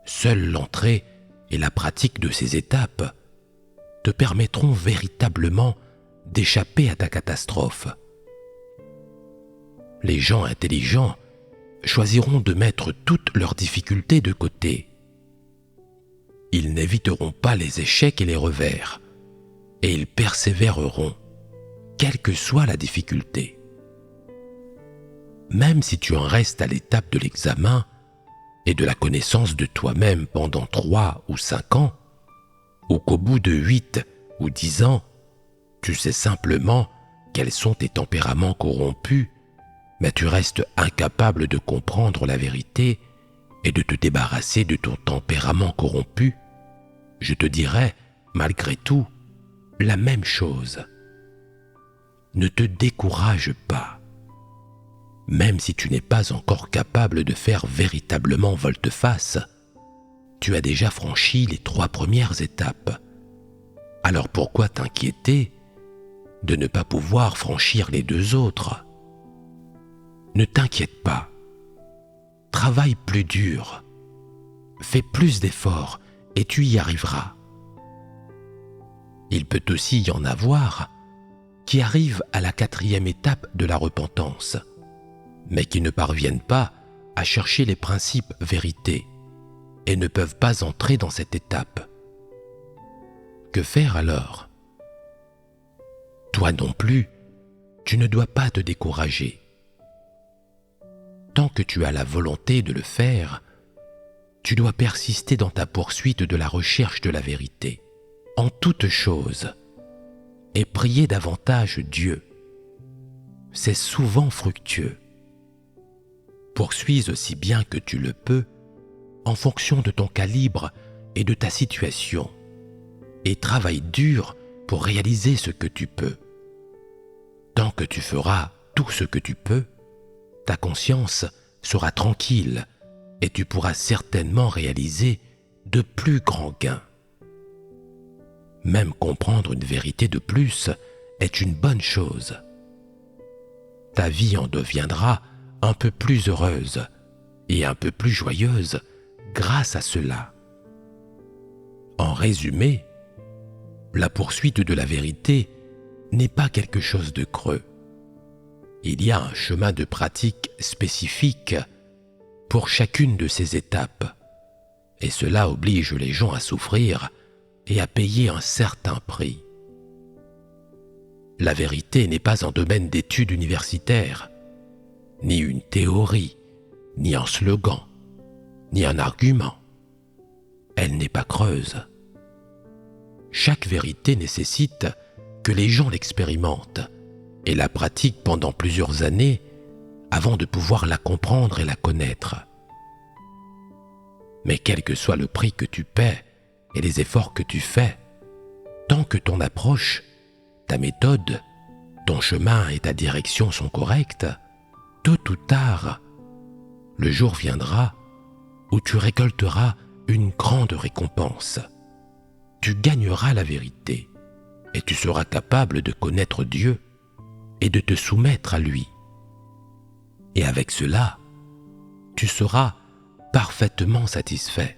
seule l'entrée et la pratique de ces étapes te permettront véritablement d'échapper à ta catastrophe. Les gens intelligents choisiront de mettre toutes leurs difficultés de côté. Ils n'éviteront pas les échecs et les revers, et ils persévéreront, quelle que soit la difficulté. Même si tu en restes à l'étape de l'examen et de la connaissance de toi-même pendant 3 ou 5 ans, ou qu'au bout de 8 ou 10 ans, tu sais simplement quels sont tes tempéraments corrompus, mais tu restes incapable de comprendre la vérité et de te débarrasser de ton tempérament corrompu, je te dirai, malgré tout, la même chose. Ne te décourage pas. Même si tu n'es pas encore capable de faire véritablement volte-face, tu as déjà franchi les 3 premières étapes. Alors pourquoi t'inquiéter de ne pas pouvoir franchir les 2 autres? Ne t'inquiète pas. Travaille plus dur. Fais plus d'efforts et tu y arriveras. Il peut aussi y en avoir qui arrivent à la 4e étape de la repentance, mais qui ne parviennent pas à chercher les principes vérités et ne peuvent pas entrer dans cette étape. Que faire alors? Toi non plus, tu ne dois pas te décourager. Tant que tu as la volonté de le faire, tu dois persister dans ta poursuite de la recherche de la vérité, en toutes choses, et prier davantage Dieu. C'est souvent fructueux. Poursuis aussi bien que tu le peux, en fonction de ton calibre et de ta situation, et travaille dur pour réaliser ce que tu peux. Tant que tu feras tout ce que tu peux, ta conscience sera tranquille et tu pourras certainement réaliser de plus grands gains. Même comprendre une vérité de plus est une bonne chose. Ta vie en deviendra un peu plus heureuse et un peu plus joyeuse grâce à cela. En résumé, la poursuite de la vérité n'est pas quelque chose de creux. Il y a un chemin de pratique spécifique pour chacune de ces étapes, et cela oblige les gens à souffrir et à payer un certain prix. La vérité n'est pas un domaine d'études universitaires, ni une théorie, ni un slogan, ni un argument. Elle n'est pas creuse. Chaque vérité nécessite que les gens l'expérimentent et la pratiquent pendant plusieurs années avant de pouvoir la comprendre et la connaître. Mais quel que soit le prix que tu paies et les efforts que tu fais, tant que ton approche, ta méthode, ton chemin et ta direction sont corrects, tôt ou tard, le jour viendra où tu récolteras une grande récompense. Tu gagneras la vérité et tu seras capable de connaître Dieu et de te soumettre à lui. Et avec cela, tu seras parfaitement satisfait.